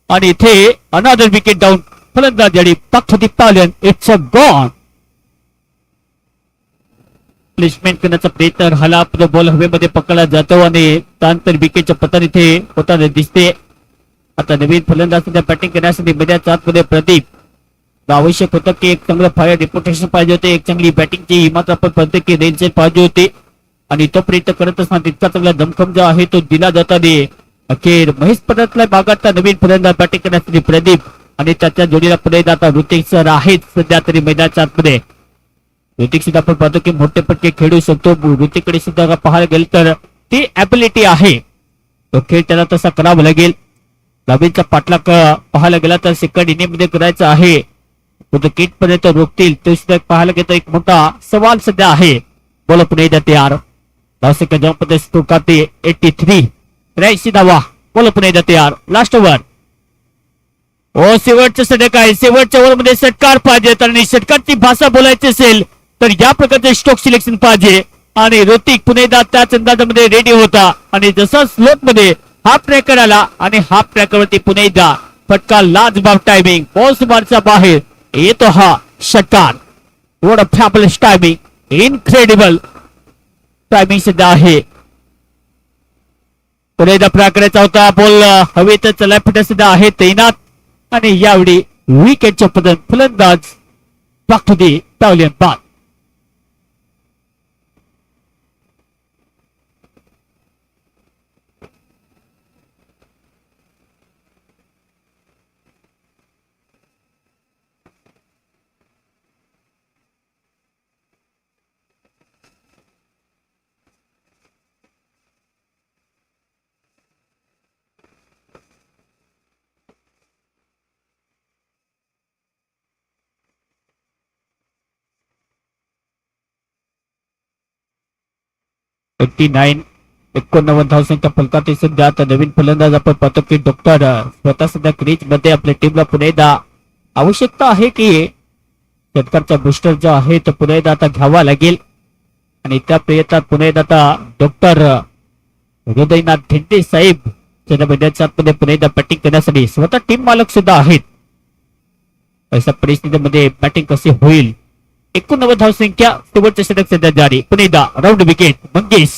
आणि इथे अनदर विकेट डाऊन. फलंदाज जडी पक्षी पालन. It's a gone. प्लेसमेंट करण्याचा प्रयत्न झाला, बॉल हवेमध्ये पकडला जातो आणि त्यानंतर विकेटच्या पतन इथे होताना दिसते. आता नवीन फलंदाज सध्या बॅटिंग करण्यासाठी मैदानाच्या आतमध्ये प्रदीप आवश्यक होतं की एक चांगलं फायर रिपोर्टेशन पाहिजे होते, एक चांगली बॅटिंगची मात्र आपण प्रत्येक रेंज पाहिजे होती आणि तो प्रयत्न करत असताना तितका चांगला दमखम जो आहे तो दिला जाताना अखेर महेश पदातल्या भागातला नवीन फलंदाज बॅटिंग करण्यासाठी प्रदीप आणि त्याच्या जोडीला पुढे जाता ऋतिक सर आहेत सध्या तरी मैदानाच्या आतमध्ये. ऋतिक सुद्धा आपण पाहतो की मोठे पट्टे खेळू शकतो. ऋतिककडे सुद्धा पाहायला गेलं तर ती ऍबिलिटी आहे, तो खेळ त्याला तसा करावा लागेल. नवीनचा पाठलाग पाहायला गेला तर सेकंड इनिंग मध्ये करायचा आहे, किट पर्यंत रोखतील ते सुद्धा पाहायला गेलं एक मोठा सवाल सध्या आहे. बोला पुणे जाते यार धावसंख्या ज्यामध्ये स्कोर करते 83. 83 धावा. बोला पुणे जाते यार लास्ट ओव्हर. ओ शेवटचं षटक आहे. शेवटच्या ओव्हर मध्ये षटकार पाहिजे आणि षटकारची भाषा बोलायची असेल तर या प्रकारचे स्ट्रोक सिलेक्शन पाहिजे आणि ऋतिक पुणेदा त्याच अंदाजामध्ये रेडी होता आणि जसा स्लोट मध्ये हाफ ट्रॅकर आला आणि हाफ ट्रॅकरवरती पुणेदा फटका लाजबाब टायमिंग बॉल्स बारच्या बाहेर येतो हा षटकार. What a fabulous timing, incredible timing सध्या आहे. पुणेदा प्रयोग करायचा होता, बॉल हवेत चलाफेटा सुद्धा आहे तैनात आणि यावेळी विकेटच्या पदन फलंदाज back to the pavilion बाद. धावसंख्या फलकात सध्या आता नवीन फलंदाज आपण पाहतो की डॉक्टर स्वतः सध्या क्रीज मध्ये आपल्या टीमला पुन्हा आवश्यकता आहे की षटकारचा बुस्टर जो आहे तो पुन्हा आता घ्यावा लागेल आणि त्या प्रयत्नात पुन्हा आता डॉक्टर हृदयनाथ धिंडे साहेब त्याच्या मैदानाच्या आतमध्ये पुन्हा बॅटिंग करण्यासाठी स्वतः टीम मालक सुद्धा आहेत. अशा परिस्थितीमध्ये बॅटिंग कशी होईल. 89 धावसंख्या. शेवटचे षटक सध्या जारी. पुन्हा राऊंड विकेट मंगेश.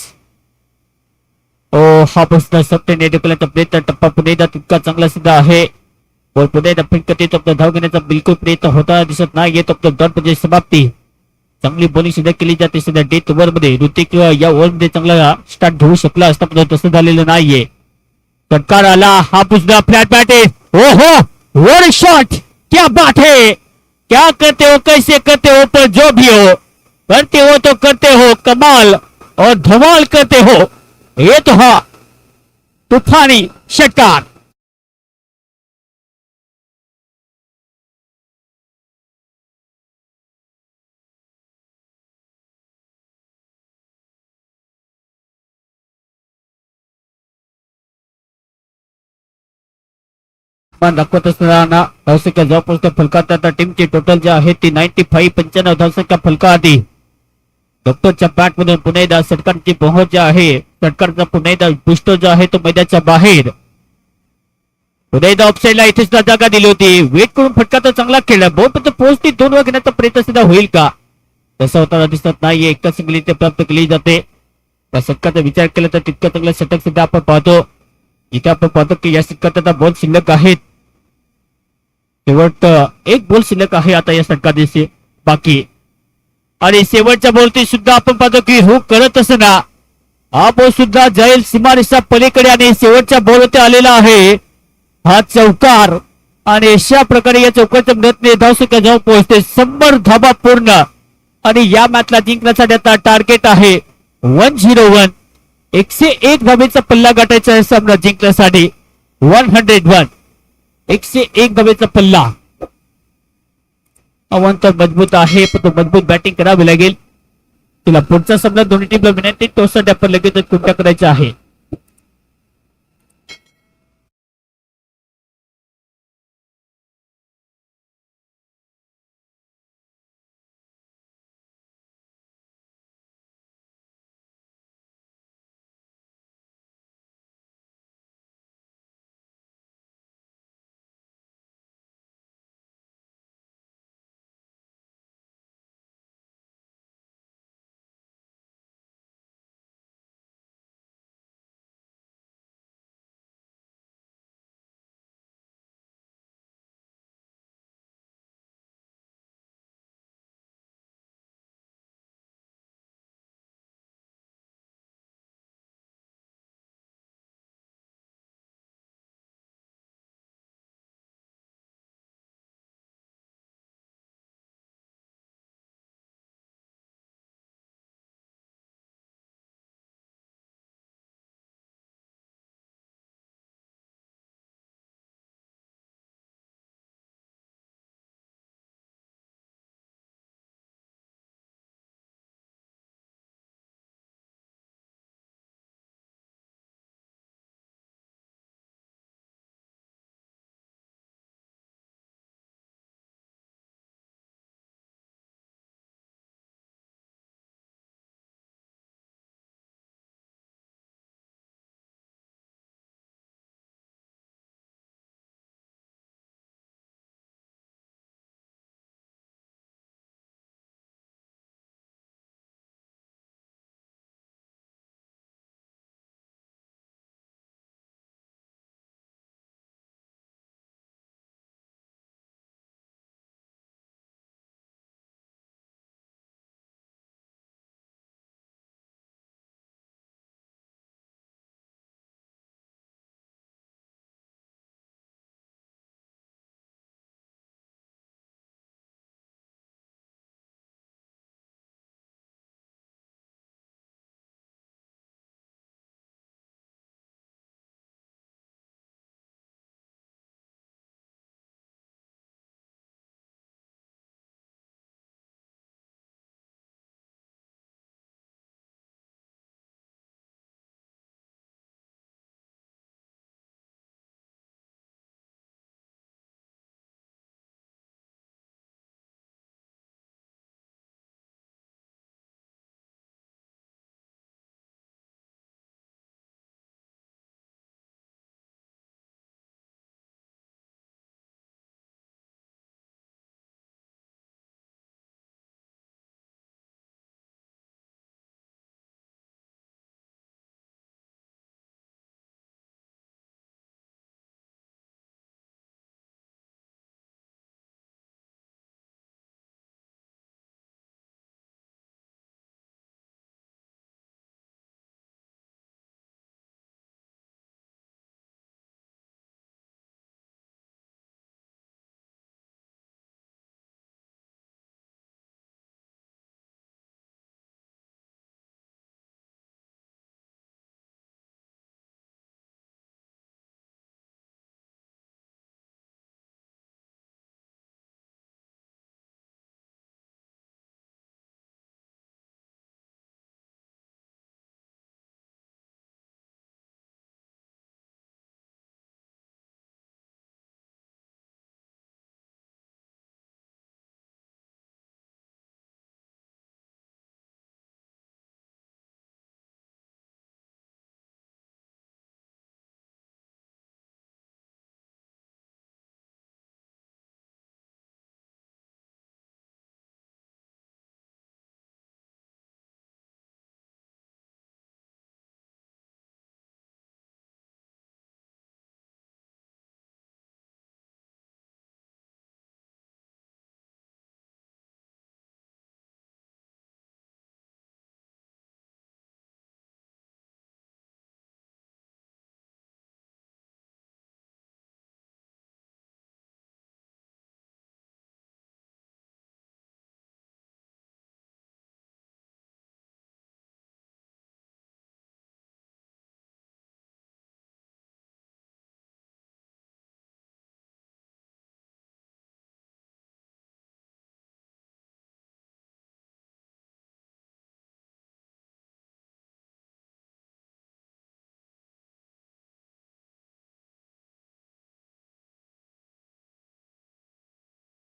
ओ हा प्रश्न सप्टेने ढकलण्याचा प्रयत्न टप्पा पुन्हा तितका चांगला सुद्धा आहे. बॉल पुन्हा फिरकत येतो. आपला धाव घेण्याचा बिलकुल प्रयत्न होता दिसत नाही येतो. आपलं दर म्हणजे समाप्ती. चांगली बॉलिंग सुद्धा केली जाते सध्या डेथ ओव्हर मध्ये. ऋतिक या ओव्हर मध्ये चांगला स्टार्ट घेऊ शकला असता पण तसं झालेलं नाहीये. षटकार आला. हा पुसदा फ्लॅट बॅट आहे. ओ हो व्हाट अ शॉट, क्या बात है, क्या करते हो, कैसे करते हो, पर जो भी हो करते हो तो करते हो कमाल और धमाल करते हो. ये तो हा तूफानी षटकार. दाखवत असताना धावसंख्या जवळपास त्या फलकात आता टीमची टोटल जे आहे ती 95 95 धावसंख्या फलका आधी. डॉक्टरच्या बॅट मधून पुन्हा षटकाराची पोहोच जी आहे षटकारचा पुन्हा बुस्टर जो आहे तो मैदानाच्या बाहेर. पुन्हा ऑफसाईडला इथे सुद्धा जागा दिली होती. वेट करून फटका तर चांगला खेळला. बॉल पण पोहोचती 2 वर घेण्याचा प्रयत्न सुद्धा होईल का तसं होताना दिसत नाहीये. एकच सिंगल इथे प्राप्त केली जाते. त्या षटकाचा विचार केला तर तितकं चांगलं षटक सुद्धा आपण पाहतो. इथे आपण पाहतो की या षटकात आता बॉल शिल्लक आहेत. शेवट एक बॉल शिल्लक आहे आता या षटकात बाकी. आणि शेवटच्या बॉलती सुद्धा आपण पाहतो की हुक करत असताना हा बॉल सुद्धा जाईल सीमारेषा पलीकडे आणि शेवटच्या बॉलवरती आलेला आहे हा चौकार. आणि अशा प्रकारे या चौकाच्या मदतीने धावसंख्या जाऊन पोहोचते 100 धाबा पूर्ण. आणि या मॅचला जिंकण्यासाठी आता टार्गेट आहे 101. 101 धाबेचा पल्ला गाठायचा आहे सामना जिंकण्यासाठी. 101 101 धाबेचा पल्ला. आव्हान तर मजबूत आहे पण तो मजबूत बॅटिंग करावी लागेल. तिला पुढचा सामना दोन्ही टीमला विनंती टॉससाठी आपण लगेच कुठ्या करायचा आहे.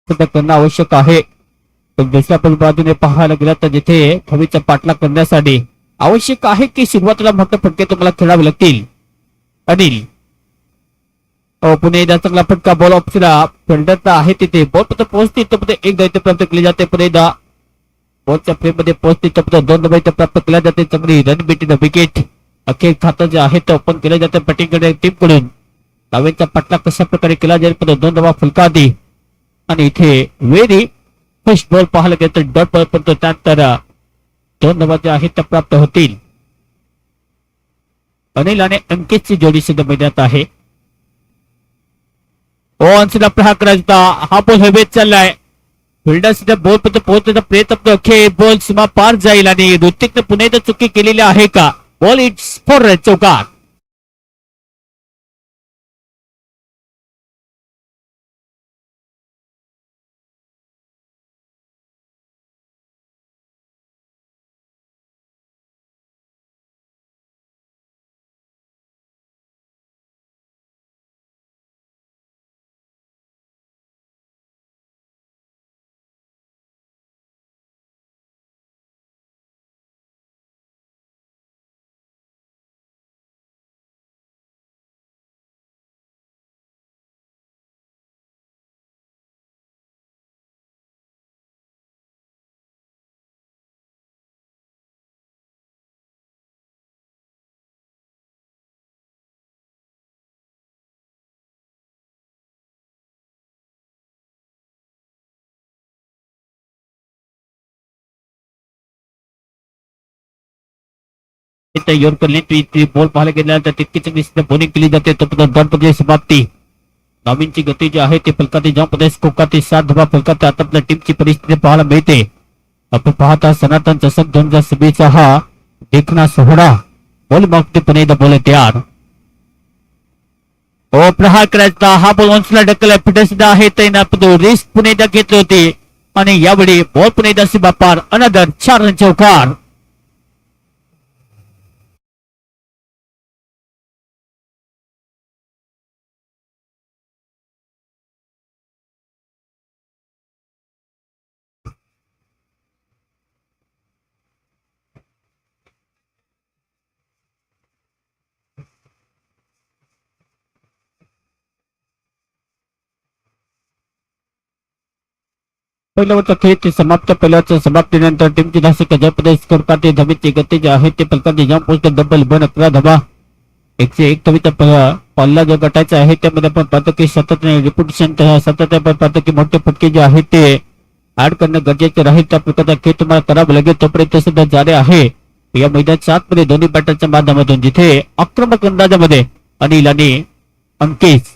सध्या करणं आवश्यक आहे. पण दुसऱ्या बाजूने पाहायला गेला तर जिथे हवेचा पाठलाग करण्यासाठी आवश्यक आहे की सुरुवातीला मोठे फटके तुम्हाला खेळावे लागतील. अनिल पुणे एकदा चांगला फटका बॉल ऑप्शनला फिल्डर आहे तिथे बॉल पत्र पोहोचते तर एक दैत्य प्राप्त केली जाते. पुणे एकदा बॉलच्या फ्रेम मध्ये पोहोचते तर दोन दैत्य प्राप्त केल्या जाते. चांगली रन बेटी विकेट अखेर खातं जे आहे ते ओपन केले जाते बॅटिंग टीम कडून. डावेचा पाठलाग कशा प्रकारे केला जाईल पण दोन धावा फलकादी आणि इथे वेरी फर्स्ट बॉल पाहायला गेलं तर डॉट बॉल पडतो. त्यानंतर दोन धावा ज्या आहेत त्या प्राप्त होतील. अनिल आणि अंकितची जोडी सुद्धा मैदानात आहे. अंशला प्रहार करायचा हा बॉल हवेत चाललाय. फिल्डर सुद्धा बॉल पर्यंत पोहोचण्याचा प्रयत्न अखेर बॉल सीमा पार जाईल आणि ऋतिकने पुन्हा एकदा चुकी केलेली आहे का. बॉल इट्स फॉर चौकार. बॉल पाहायला गेल्यानंतर तितकी चांगली बॉलिंग केली जाते. तो समाप्ती नवीनची गती जी आहे ती फलकाती ज्यामध्ये कोकाती 7 धावा फलकात आता आपल्या टीमची परिस्थिती पाहायला मिळते. आपण पाहता सनातन चषक 2026 हा देखना सोहळा बॉल मागते पुणे एकदा बॉल तयार. प्रहार करायचा हा बॉल वंशला ढकलला फिटर सुद्धा आहे तैनात रिस्क पुणे एकदा घेतली होती आणि यावेळी बॉल पुणे एकदा सीमा पार अनदर 4 रन चौकार. पहिल्यावरचा खेळ ते समाप्त. पहिल्याच्या समाप्तीनंतर टीमची नाशिक जयप्रदेश करते धावीची गती जी आहे ते फलकाची जाम पोस्ट डबल 11 धावा 101 धावीचा पल्ला जो गटायचा आहे त्यामध्ये आपण पाहतो की सातत्याने रिपोर्टेशन सातत्याने आपण पाहतो की मोठे फटके जे आहेत ते ऍड करणं गरजेचे राहील. त्या प्रकारचा खेळ तुम्हाला करावा लागेल तोपर्यंत सुद्धा जारे आहे या मैदानाच्या आतमध्ये दोन्ही बॅटरच्या माध्यमातून जिथे आक्रमक अंदाजामध्ये अनिल आणि अंकित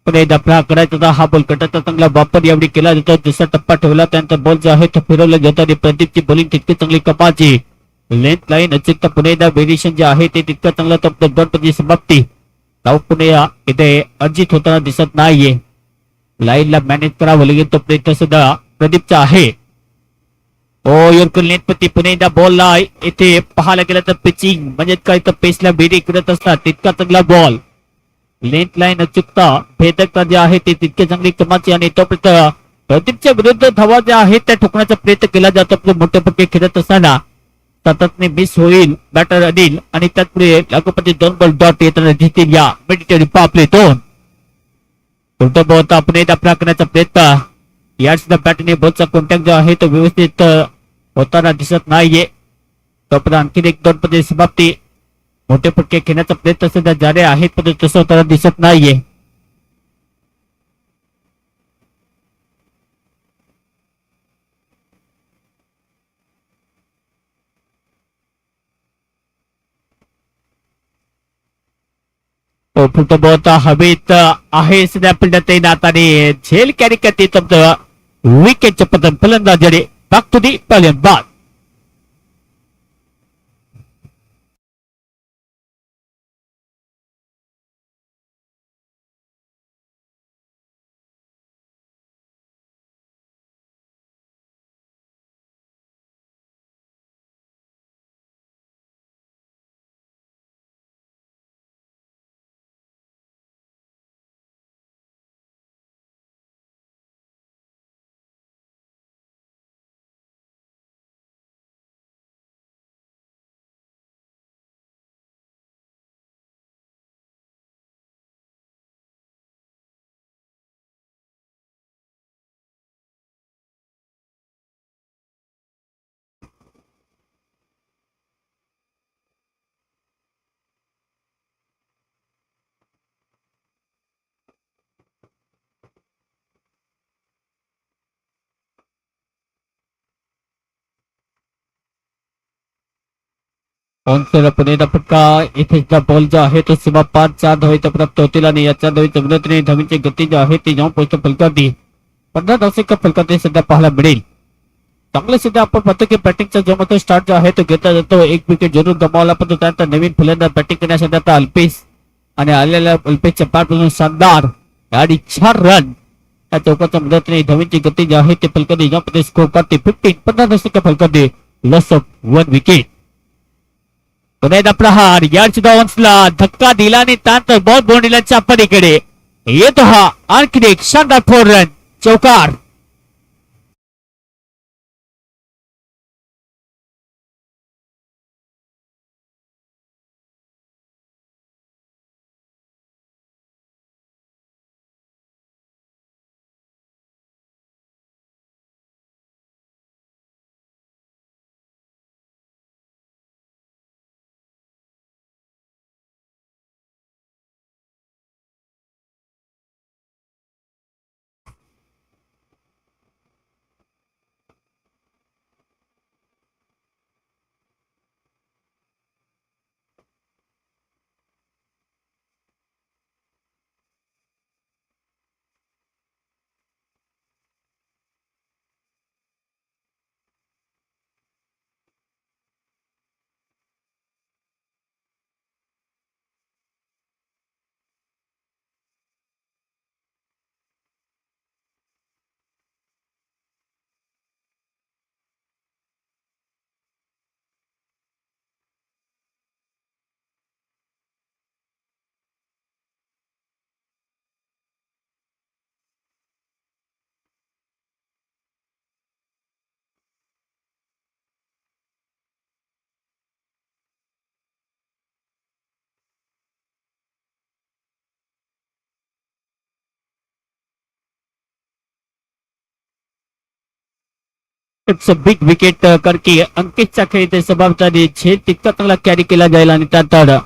पुणे दफा करायचा हा बॉल कटाचा चांगला वापर यावेळी केला जातो. दुसरा टप्पा ठेवला त्यानंतर बॉल जो आहे तो फिरवला जातो आणि प्रदीपची बॉलिंग तितकी चांगली कपाची लेंथ लाईन अचूकता पुणे व्हेरिएशन जे आहे ते तितकं चांगलं तर दोन समाप्ती धाव पुणे इथे अर्जित होताना दिसत नाहीये. लाईनला मॅनेज करावं लागेल तो प्रयत्न सुद्धा प्रदीपचा आहे. लेंथपती पुणे बॉलला इथे पाहायला गेलं तर पिचिंग म्हणजे काय तर पेसला बेरी करत असतात तितका चांगला बॉल लेंथ लाईन अचूकता भेदकता जे आहे ते तितके चांगली कमाची आणि तोपर्यंत प्रदीपच्या विरुद्ध धावा ज्या आहेत त्या ठोकण्याचा प्रयत्न केला जातो. मोठे फटके खेळत असताना सततने मिस होईल बॅटर अनिल आणि त्याचपुढे लागोपाठी 2 बॉल डॉट येताना दिसतील या मिलिटरी पापलेतून. आपण दाखला करण्याचा प्रयत्न या सुद्धा बॅटने बॉलचा कॉन्टॅक्ट जो आहे तो व्यवस्थित होताना दिसत नाहीये. तोपर्यंत आणखी 1-2 मध्ये समाप्ती मोठे फटके खेळण्याचा प्रयत्न सुद्धा जारी आहेत पण तसं होताना दिसत नाहीये. फुटबॉल हवेत आहे सध्या फिल्डर तैनात आणि झेल कॅरी करते विकेटच्या पतन फलंदाजाने बॅक टू दी पॅलियन बाद. ऑनसेल पुणे फटका इथे बॉल जो आहे तो सीमा पार 4 धावेत प्राप्त होतील आणि या 4 धावेच्या मदतीने धावीची गती जी आहे ती जाऊन पोहोचते फलकादी 15 धावसंख्या फलकादी सध्या पाहायला मिळेल. चांगलं सध्या आपण पाहतो की बॅटिंगचा जो मात्र स्टार्ट जो आहे तो घेतला जातो. एक विकेट जरूर गमावला पण त्यानंतर नवीन फलंदाज बॅटिंग करण्यासाठी आता अल्पेश आणि आलेल्या अल्पेशच्या बॅटमधून शानदार आणि 4 रन या चौकाच्या मदतीने धावीची गती जी आहे ती फलकादी ज्यामध्ये स्कोर करते 15 धावसंख्या फलकादी लॉस ऑफ 1 विकेट. पुन्हा प्रहार यार्च डाऊन्सला धक्का दिला आणि त्यानंतर बॉल बोंडीलाच्या पलीकडे येतो हा आणखी एक शानदार 4 रन चौकार. इट्स अ बिग विकेट करके अंकितच्या खेळीचे जबाबदारी झेल तितका चांगला कॅरी केला जाईल आणि त्यानंतर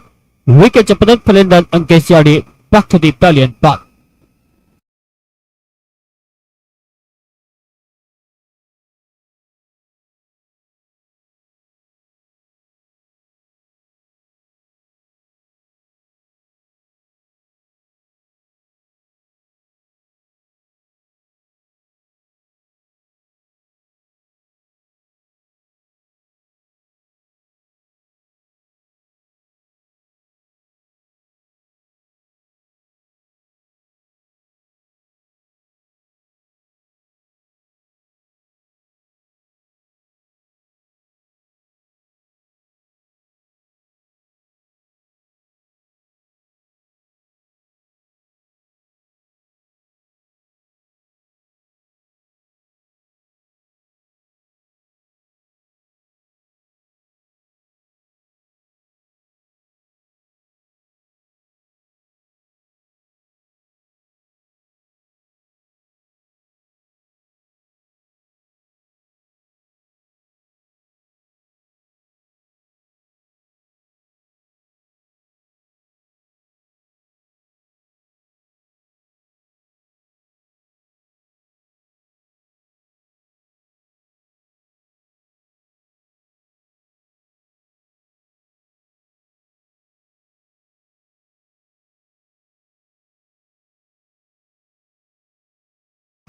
विकेटचे परत फलंदाज अंकित याडी बॅक टू दी पॅलियन पार्क.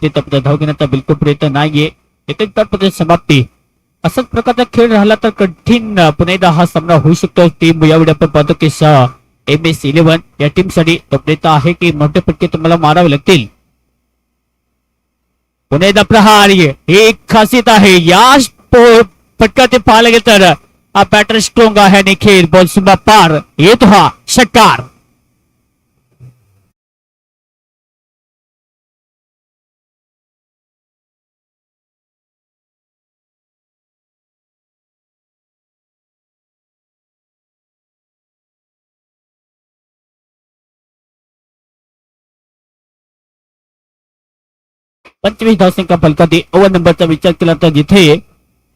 ते धाव घेण्याचा बिलकुल प्रयत्न नाहीये. एक मध्ये समाप्ती. असाच प्रकारचा खेळ राहिला तर कठीण पुन्हा एकदा हा सामना होऊ शकतो. टीम यावेळी आपण पाहतो की MS11 या टीम साठी प्रयत्न आहे की मोठे फटके तुम्हाला मारावे लागतील. पुन्हा एकदा प्रहार ही एक खासियत आहे या फटका ते पाहायला गेलं तर हा बॅटर स्ट्रॉंग आहे आणि खेळ बॉल सुद्धा पार येतो हा षटकार. पंचवीस धावसंख्या फलकादी ओव्हर नंबरचा विचार केला तर जिथे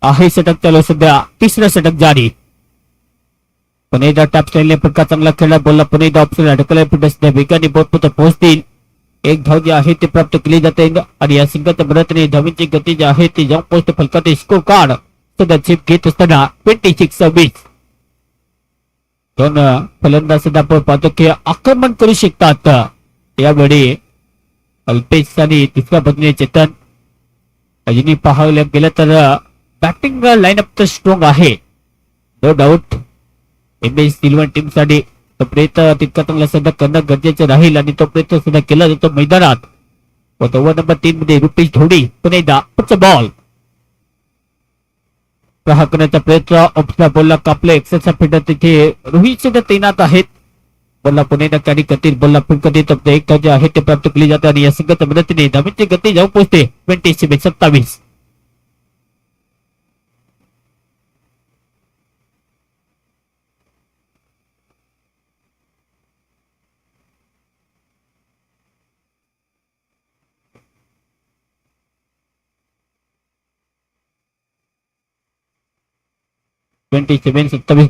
आहे षटक चालू सध्या तिसरं षटक जारी. पुणे टॅप स्टाईलने फटका चांगला खेळला बोलला पुणे ऑप्शन अडकला सध्या वेगाने बोट पोहोचतील. एक धाव जी आहे ती प्राप्त केली जाते आणि या सिंगलच्या मदतीने धावीची गती जी आहे ती जाऊन पोस्ट फलकादी स्कोर कार्ड सध्या चिप घेत असताना 26-26. दोन फलंदाज सुद्धा आपण पाहतो की आक्रमण करू शकतात. यावेळी अल्पेश आणि तिसऱ्या बाजूने चेतन. अजूनही पाहायला गेलं तर बॅटिंग लाईनअप तर स्ट्रॉंग आहे, नो डाऊट. एमएस सिल्वन टीम साठी तो प्रयत्न तितका चांगला सुद्धा करणं गरजेचं राहील आणि तो प्रयत्न सुद्धा केला जातो मैदानात. ओव्हर नंबर 3 मध्ये रुपेश ढोडी पुन्हा एकदा बॉल प्रहार करण्याचा प्रयत्न. ऑफच्या बॉलला कापले. एक्सेसचा फिल्डर तिथे रोहित सुद्धा तैनात आहेत. बॉलला पुन्हा एकदा कॅरी करतील. बॉलला फिल्ड करतील. एक जे आहे ते प्राप्त केली जाते आणि या संघाच्या मदतीने धावांची गती जाऊन पोहोचते 27.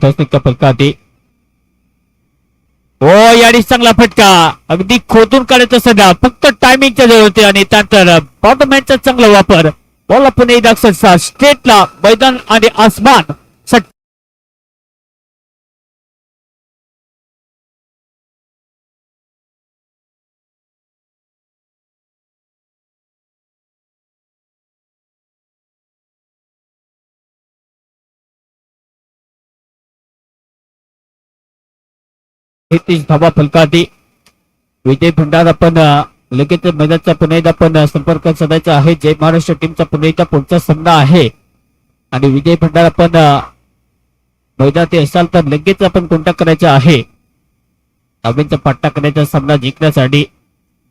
धावसंख्या फलकाते. हो याडी चांगला फटका, अगदी खोदून काढायचं सध्या, फक्त टायमिंगच्या जवळ होते आणि त्यानंतर बॉटमॅनचा चांगला वापर. बॉल पुन्हा एकदा स्ट्रेटला मैदान आणि आसमान. धावा फलकाते. विजय भंडार आपण लगेच मैदानाचा पुन्हा एकदा आपण संपर्क साधायचा आहे. जय महाराष्ट्र टीमचा पुन्हा एकदा पुढचा सामना आहे आणि विजय भंडार आपण मैदानात असाल तर लगेच आपण कॉन्टॅक्ट करायचा आहे. धावेंचा पाठा करायचा सामना जिंकण्यासाठी.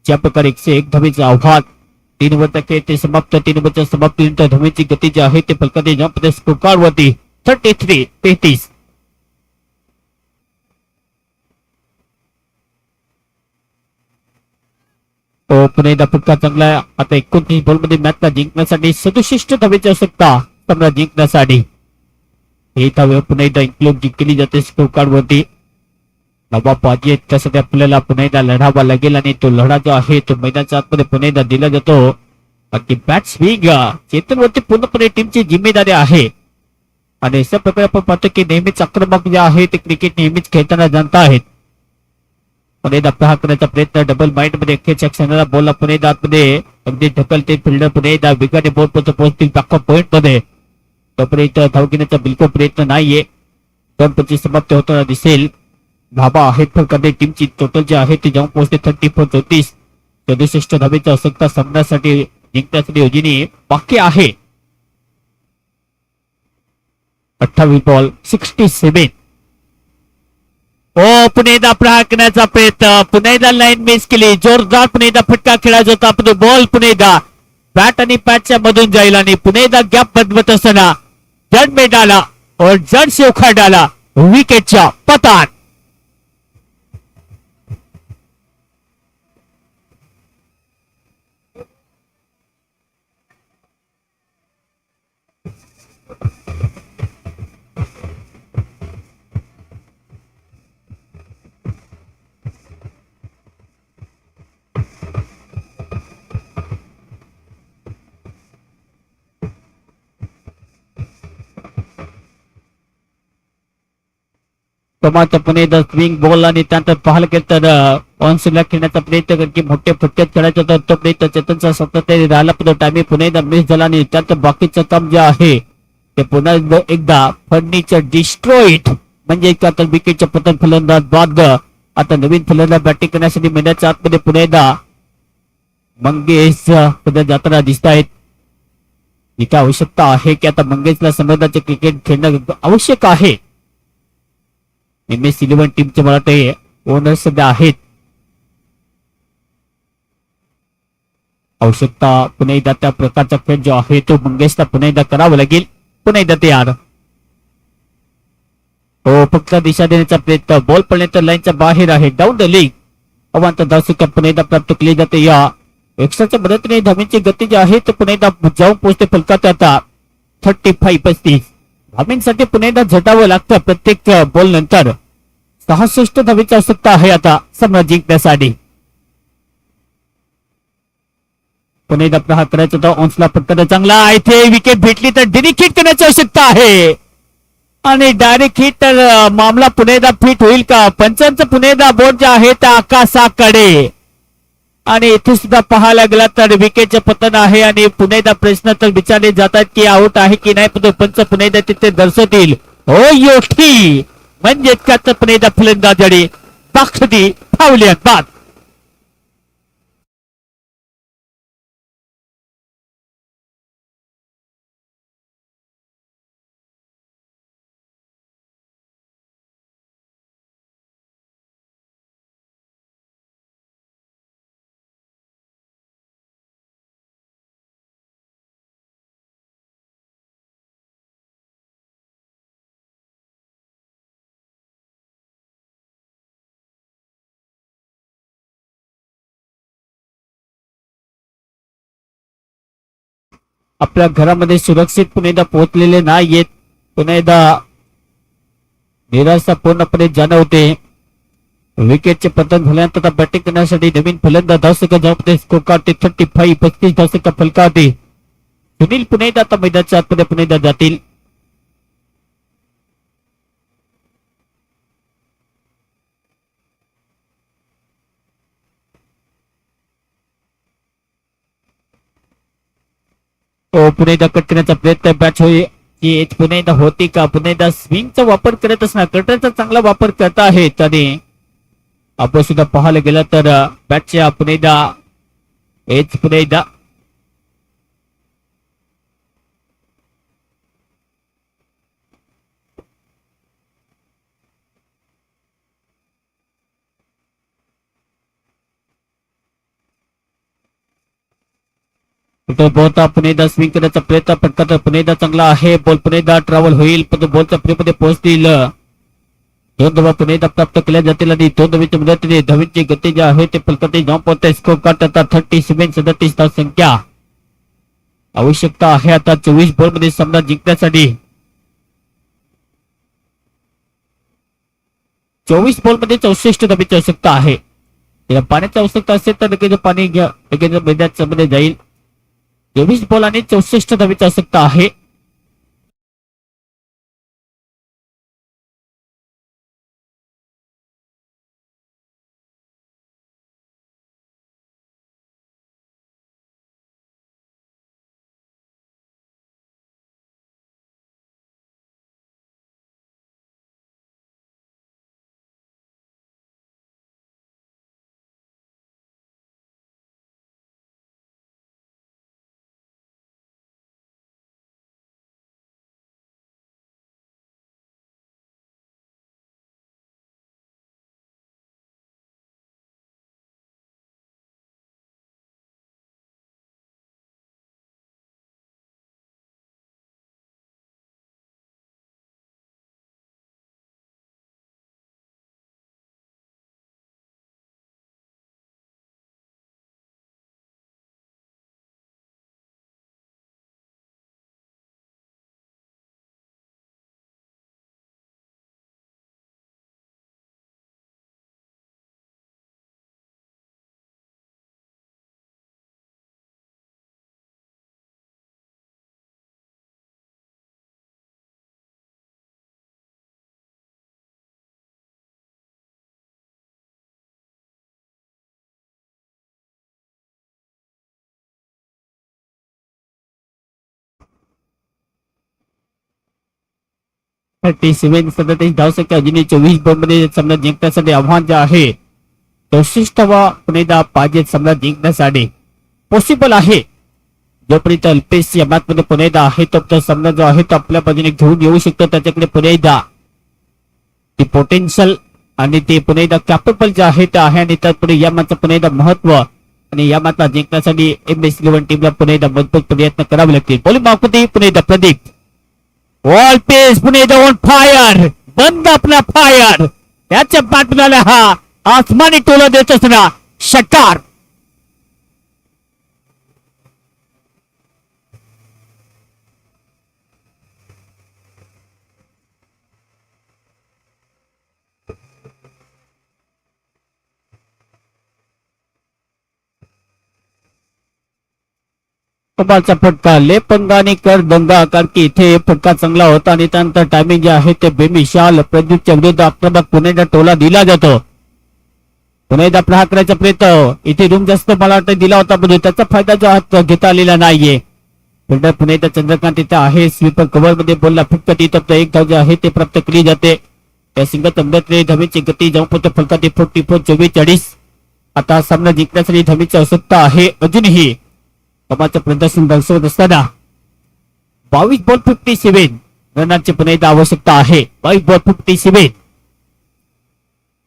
ज्या प्रकारे 101 धावेचं आव्हान 3 ओव्हरचा खेळ ते समाप्त. 3 ओव्हरच्या समाप्तीनंतर धावेंची गती जी आहे ते फलकाते ज्यामध्ये स्कोर कार्ड वरती 33. पुन्हा एकदा फटका चांगला आहे. आता 29 बॉलमध्ये मॅचला जिंकण्यासाठी 67 धावेची आवश्यकता सामना जिंकण्यासाठी. हे धावे पुन्हा एकदा इन्क्लूड केली जाते स्कोर कार्ड वरती. नवा पाहिजे त्यासाठी आपल्याला पुन्हा एकदा लढावा लागेल आणि तो लढा जो आहे तो मैदानाच्या आतमध्ये पुन्हा एकदा दिला जातो. बाकी बॅट स्विंग चेतनवरती पूर्णपणे टीमची जिम्मेदारी आहे आणि अशा प्रकारे आपण पाहतो की नेहमीच आक्रमक जे आहे ते क्रिकेट नेहमीच खेळताना जाणता आहेत. पुन्हा एकदा प्रहार करण्याचा प्रयत्न. डबल माइंड मध्ये खेळच्या क्षणाला बॉलला पुन्हा एकदा आतमध्ये अगदी ढकलते फिल्डर. पुन्हा एकदा वेगाने बॉल पोहोचतील बॅकअप पॉइंट मध्ये. तोपर्यंत धाव घेण्याचा बिलकुल प्रयत्न नाहीये. 2 समाप्त होताना दिसेल. धाबा आहेत फलकाते टीमची टोटल जे आहे ते जाऊन पोहोचते 34. 67 धावेची आवश्यकता सामन्यासाठी जिंकण्यासाठी योजने बाकी आहे. 28 बॉल 67. पुन्हा एकदा प्रहार करण्याचा प्रयत्न. पुन्हा एकदा लाईन मिस केली. जोरदार पुन्हा एकदा फटका खेळायचा होता. बॉल पुन्हा एकदा बॅट आणि पॅटच्या मधून जाईल आणि पुन्हा एकदा गॅप बदलत असताना जड मेडाला और जड शेवखाडाला विकेटच्या पतात. पुन्हा एकदा स्विंग बॉल आणि त्यानंतर पाहायला गेलं तर ऑन स्विंगला खेळण्याचा प्रयत्न करत की मोठे फटक्यात खेळायचा होता तो प्रयत्न चेतनचा सातत्याने राहिला. पण टायमिंग पुन्हा एकदा मिस झाला आणि त्यानंतर बाकीचं काम जे आहे ते पुन्हा एकदा फर्निचर डिस्ट्रॉइड म्हणजे आता विकेटच्या पतन फलंदाज बाद. आता नवीन फलंदाज बॅटिंग करण्यासाठी मैदानाच्या आतमध्ये पुन्हा एकदा मंगेश सध्या जाताना दिसत आहेत. इथे आवश्यकता आहे की आता मंगेशला संबंधाचे क्रिकेट खेळणं आवश्यक आहे. एमएस सिल्वन टीमचे मला ते ओनर सध्या आहेत. आवश्यकता पुन्हा एकदा त्या प्रकारचा खेळ जो आहे तो मंगेशला पुन्हा एकदा करावा लागेल. पुन्हा एकदा तयार. हो फक्त दिशा देण्याचा प्रयत्न. बॉल पडल्यानंतर लाईनच्या बाहेर आहे. Down the leg. अवांतर धावसंख्या पुन्हा एकदा प्राप्त केली जाते. या एक्स्ट्राच्या मदतीने धावींची गती जी आहे ते पुन्हा एकदा जाऊन पोहोचते फलकात. आता 35. धावींसाठी पुन्हा एकदा झटावं लागतं प्रत्येक बॉल नंतर. 66 धावेची आवश्यकता आहे आता सामना जिंकण्यासाठी. पुन्हा एकदा प्रहार करायचा होता. ऑन्सला फटका चांगला. इथे विकेट भेटली तर डेडिकेट करण्याची आवश्यकता आहे. आणि डायरेक्ट हिट तर मामला पुन्हा फिट होईल का? पंचांचं पुन्हा बोट जे आहे त्या आकाशाकडे. आणि इथे सुद्धा पाहायला गेला तर विकेटचे पतन आहे आणि पुन्हा प्रश्न तर विचारले जातात की आउट आहे की नाही, पण पंच पुन्हा तिथे दर्शवतील. हो योठी म्हणजे त्याच पुन्हा फलंदाजडी पाखडी फावल्यात बाद. आपल्या घरामध्ये सुरक्षित पुन्हा पोहोचलेले नाहीयेत. पुन्हा निराशा पूर्णपणे जाणवते. विकेटचे पतन झाल्यानंतर बॅटिंग करण्यासाठी नवीन फलंदाज धावसंख्या जवळपास स्कोर काढते 35 35 धावसंख्या फलकावते. सुनील पुन्हा आता मैदानाच्या आतमध्ये पुन्हा जातील. पुन्हा कट करण्याचा प्रयत्न बॅच होईल की पुन्हा होती का? पुन्हा स्विंगचा वापर करत असणार, कटरचा चांगला वापर करत आहेत. आणि आपण सुद्धा पाहायला गेलं तर बॅटच्या पुन्हा हेच पुन्हा बोलता पुन्हा स्विंग करण्याचा प्रयत्न पटकत पुन्हा चांगला आहे. बॉल पुन्हा ट्रॅव्हल होईल, पण बॉलच्या फ्रीमध्ये पोहोचतील. 2 धावा पुन्हा प्राप्त केल्या जातील आणि 2 धावेच्या मदतीने धावींची गती जी आहे ते फलकाते जाऊन पोहोचते. स्कोर काढतात 37 धावसंख्या. आवश्यकता आहे आता 24 बॉल मध्ये सामना जिंकण्यासाठी. 24 बॉल मध्ये 64 धावेची आवश्यकता आहे. पाण्याची आवश्यकता असेल तर लगेच पाणी घ्या, लगेच मैदानाच्या मध्ये जाईल. 24 बॉल आणि 64 धावेची आवश्यकता आहे. धावसंख्या अजूनही 24 बॉल मध्ये सामना जिंकण्यासाठी आव्हान जे आहे 64 पुन्हा पाहिजे सामना जिंकण्यासाठी. पॉसिबल आहे. जोपर्यंत अल्पेश या मॅच मध्ये पुन्हा आहे तो सामना जो आहे तो आपल्या बाजूने घेऊन येऊ शकतो. त्याच्याकडे पुन्हा ती पोटेन्शियल आणि ते पुन्हा कॅपेबल जे आहे ते आहे. आणि त्यात पुढे या मॅचचं पुन्हा महत्व आणि या मॅचला जिंकण्यासाठी MS11 टीमला पुन्हा मजबूत प्रयत्न करावे लागतील. बॉलिंग मागवते पुन्हा प्रदीप. वॉल पेस पुन्हा ऑन फायर. बंद अपना फायर. त्याच्या पाठीमागे हा आसमानी टोला देत असणार षटकार. कमालचा फटका लेपंगाने कर दंगा कारण की इथे फटका चांगला होता आणि त्यानंतर टायमिंग जे आहे ते बेमिशाल प्रदीपच्या विरुद्ध आक्रमक पुन्हा एकदा टोला दिला जातो. पुन्हा एकदा प्रहार करायचा प्रयत्न इथे रूम जास्त मला वाटतं दिला होता पण त्याचा फायदा जो आहे घेता आलेला नाहीये. फिल्डर पुन्हा एकदा चंद्रकांत इथे आहे स्वीपर कव्हर मध्ये बोलला फटका ती एक धाव जे आहे ते प्राप्त केली जाते. त्या सिंगल तंबेतले धमीची गती जाऊन पोहोचते फलकाती 44-44. आता सामना जिंकण्यासाठी धमीची आवश्यकता आहे अजूनही. कमालचं प्रदर्शन दर्शवत असताना 22 बॉल 57 रनांची पुन्हा एकदा आवश्यकता आहे. 22 बॉल 57.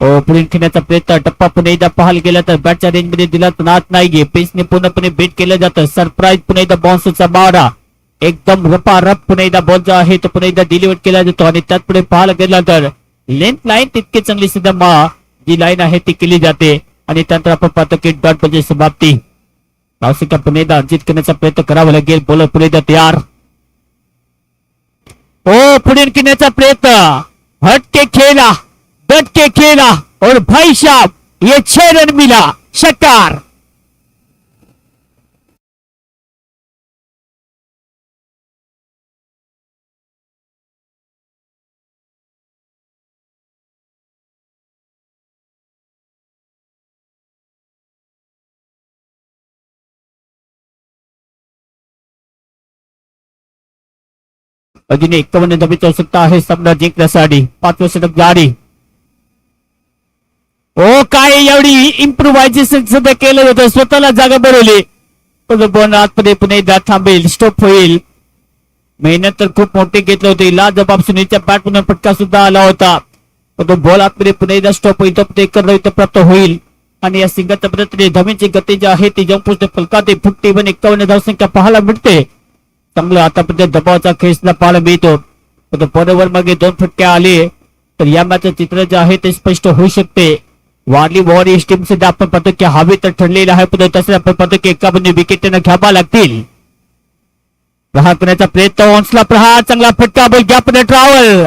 पुढे खेळण्याचा प्रयत्न टप्पा पुन्हा एकदा पाहायला गेला तर बॅटच्या रेंज मध्ये दिला नात नाहीये. पेसने पूर्णपणे बीट केलं जातं. सरप्राईज पुन्हा एकदा बाउन्सचा मारा एकदम रपारप पुन्हा एकदा बॉल जो आहे तो पुन्हा एकदा डिलिव्हर केला जातो आणि त्यात पुढे पाहायला गेला तर लेंथ लाईन तितकी चांगली सुद्धा जी लाईन आहे ती केली जाते आणि त्यानंतर आपण पाहतो की डॉट म्हणजे समाप्ती. धावसंख्या पुन्हा एकदा अर्जित करण्याचा प्रयत्न करावा लागेल. बॉलर पुन्हा एकदा तयार. पुढे खेळण्याचा प्रयत्न हटके खेळला डट के खेला और भाई साहब ये 6 रन मिला षटकार. अजून 51 धावेची आवश्यकता आहे सामना जिंकण्यासाठी. 5वे षटक जारी. काय एवढी इम्प्रोव्हायझेशन सुद्धा केलं होतं स्वतःला जागा बनवली पण बॉल आतमध्ये पुन्हा एकदा थांबेल स्टॉप होईल. मेहनत तर खूप मोठी घेतली होती. लाजबाब सुनीलच्या बॅट मधून फटका सुद्धा आला होता पण तो बॉल आतमध्ये पुन्हा एकदा स्टॉप होईल तो प्राप्त होईल आणि या सिंगलच्या पद्धतीने धमीची गती जी आहे ती जाऊन पोहोचते फलकाते 51 धावसंख्या पाहायला मिळते. चांगलं आतापर्यंत दबावाचा खेळ सुद्धा पाहायला मिळतो पण बरोबर मागे 2 फटके आले तर या मॅचचं चित्र जे आहे ते स्पष्ट होऊ शकते. वारली वॉरियर्स टीम सुद्धा आपण पाहतो की हवे तर ठरलेला आहे पण तसं आपण पाहतो की एका बंदी विकेट त्यांना घ्यावा लागतील. प्रहार करण्याचा प्रयत्न ऑन्सला प्रहार चांगला फटका बॉल गॅप ट्रॅव्हल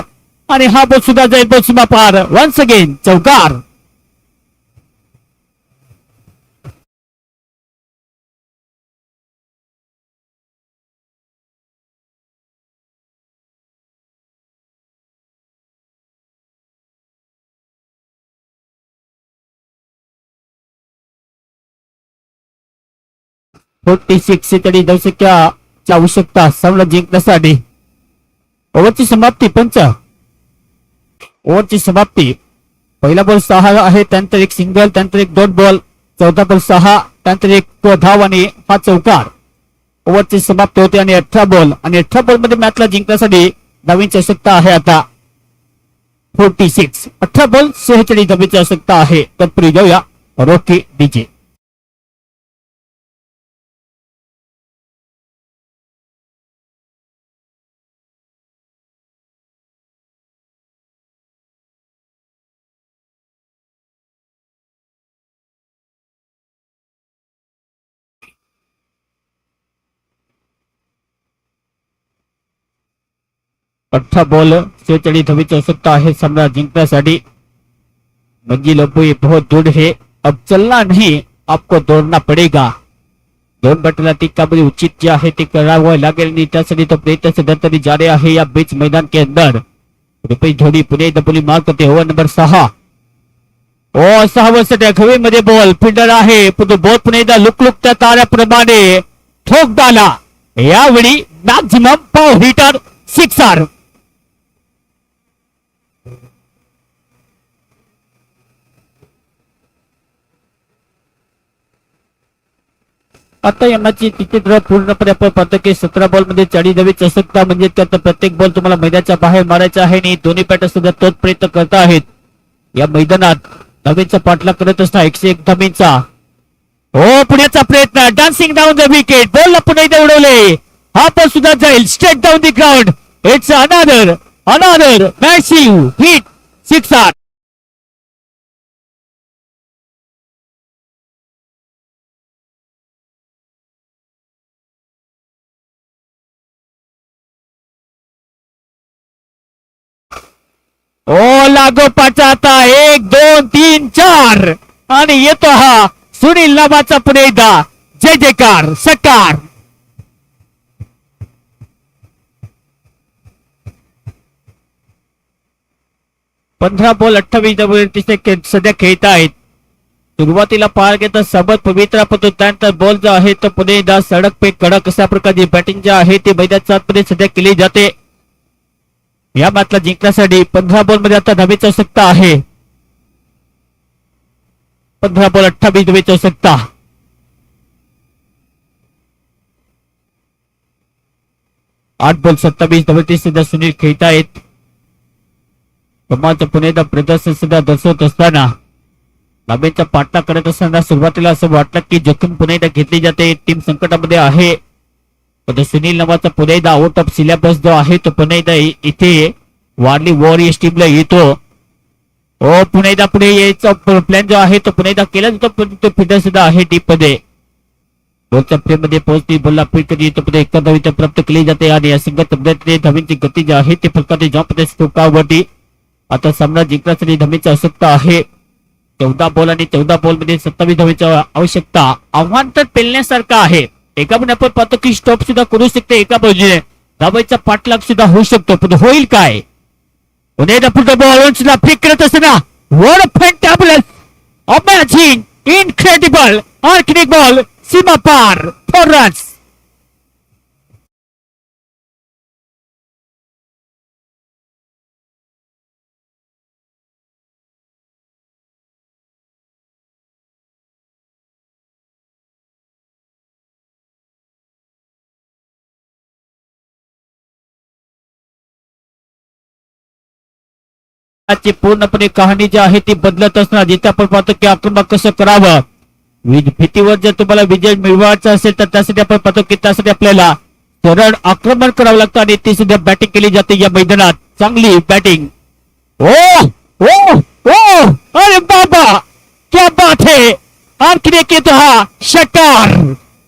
आणि हा बॉल सुद्धा जाईल बॉल सीमा पार. वन्स अगेन चौकार. तरी धावसंख्याची आवश्यकता सामना जिंकण्यासाठी. ओव्हरची समाप्ती ओव्हरची समाप्ती. पहिला बॉल 6 आहे त्यानंतर एक सिंगल त्यानंतर एक डॉट बॉल. 14 बॉल 6 त्यानंतर एक धाव आणि हा चौकार. ओव्हरची समाप्ती होते आणि 18 बॉल आणि 18 बॉल मध्ये मॅचला जिंकण्यासाठी धावींची आवश्यकता आहे आता 46. 18 बॉल 46 धावींची आवश्यकता आहे. तत्पूर्वी जाऊया रॉकी डीजे. अठरा बॉल 46 धावीची आवश्यकता आहे सामना जिंकण्यासाठी. मंजिल अब ये बहुत दूर है अब चलना नहीं आपको दौड़ना पड़ेगा. 2 बॅटला ती काबली उचित जे आहे ते करावं लागेल आणि त्यासाठी तो प्रयत्न सध्या तरी जारी आहे या बीच मैदान के अंदर. रुपेश धोनी पुणे दबोली मार करते. Over number 6. 6 वर्ष हवेमध्ये बॉल फिल्डर आहे पण बॉल पुन्हा एकदा लुकलुकत्या ताऱ्याप्रमाणे ठोक डाला. यावेळी मॅक्झिमम पॉवर हिटर 6. आता या मॅचची चित्र पूर्णपणे आपण पाहतो की 17 बॉल मध्ये 40 धावेची आवश्यकता म्हणजे त्यात प्रत्येक बॉल तुम्हाला मैदानाच्या बाहेर मारायचा आहे आणि दोन्ही बॅटर सुद्धा तोच प्रयत्न करत आहेत. या मैदानात धावेचा पाठलाग करत असता 101 धावेचा. पुण्याचा प्रयत्न डान्सिंग डाऊन द विकेट. बॉलला पुन्हा एकदा उडवले. हा बॉल सुद्धा जाईल straight down the ground. It's another massive hit 6. लागोपाठ आता 1 2 3 4 आणि येतो हा सुनील नावाचा पुन्हा एकदा जय जयकार सकार. 15 बॉल 28 धावांवरती ते सध्या खेळत आहेत. सुरुवातीला पाहायला गेलं सबत पवित्रा पण त्यानंतर बॉल जो आहे तो पुणे एकदा सडक पे कडक अशा प्रकारची बॅटिंग जी आहे ती मैदानाच्या आतमध्ये सध्या केली जाते. या मॅचला जिंकण्यासाठी 15 बॉल मध्ये आता धावेची आवश्यकता आहे. 15 बॉल 28 धावेची आवश्यकता. आठ बॉल 27 धावेवरती सध्या सुनील खेळत आहेत. कमालचं पुणे एकदा प्रदर्शन सुद्धा दर्शवत असताना धाब्यांचा पाठलाग करत असताना सुरुवातीला असं वाटलं की जोखीम पुन्हा एकदा घेतली जाते. टीम संकटामध्ये आहे. पण सुनील नावाचा पुन्हा एकदा आउट ऑफ सिलेबस जो आहे तो पुन्हा एकदा इथे वारली वॉरियर्स टीमला येतो. हो पुन्हा एकदा पुढे यायचा प्लॅन जो आहे तो पुन्हा एकदा केला जातो पण तो फिटर सुद्धा आहे टीम मध्ये. बॉलच्या फ्रेम मध्ये पोहोचली बॉलला फीट कधी येतो पुढे एका धावी प्राप्त केली जाते आणि या संघात धावींची गती जी आहे ती फलकाने जॉब स्टोकावरती. आता सामना जिंकण्यासाठी धावीची आवश्यकता आहे. 14 बॉल आणि 14 बॉल मध्ये 27 धावेची आवश्यकता. आव्हान तर पेलण्यासारखं आहे. एका बाजूने आपण पाहतो की स्टॉप सुद्धा करू शकते एका बाजूने धावेचा पाठलाग सुद्धा होऊ शकतो पण होईल काय. फुटबॉल फ्लिक करत असताना what a fantabulous amazing incredible आर्किनिक बॉल सीमा पार फॉर रन्स. पूर्णपणे कहाणी जी आहे ती बदलत असणार जिथे आपण पाहतो की आक्रमक कसं करावं. भीतीवर जर तुम्हाला विजय मिळवायचा असेल तर त्यासाठी आपण पाहतो की त्यासाठी आपल्याला सरळ आक्रमण करावं लागतं आणि ती सुद्धा बॅटिंग केली जाते या मैदानात. चांगली बॅटिंग. ओ ओ ओ अरे बाबा क्या बात है. आणखी एक येतो हा षटकार.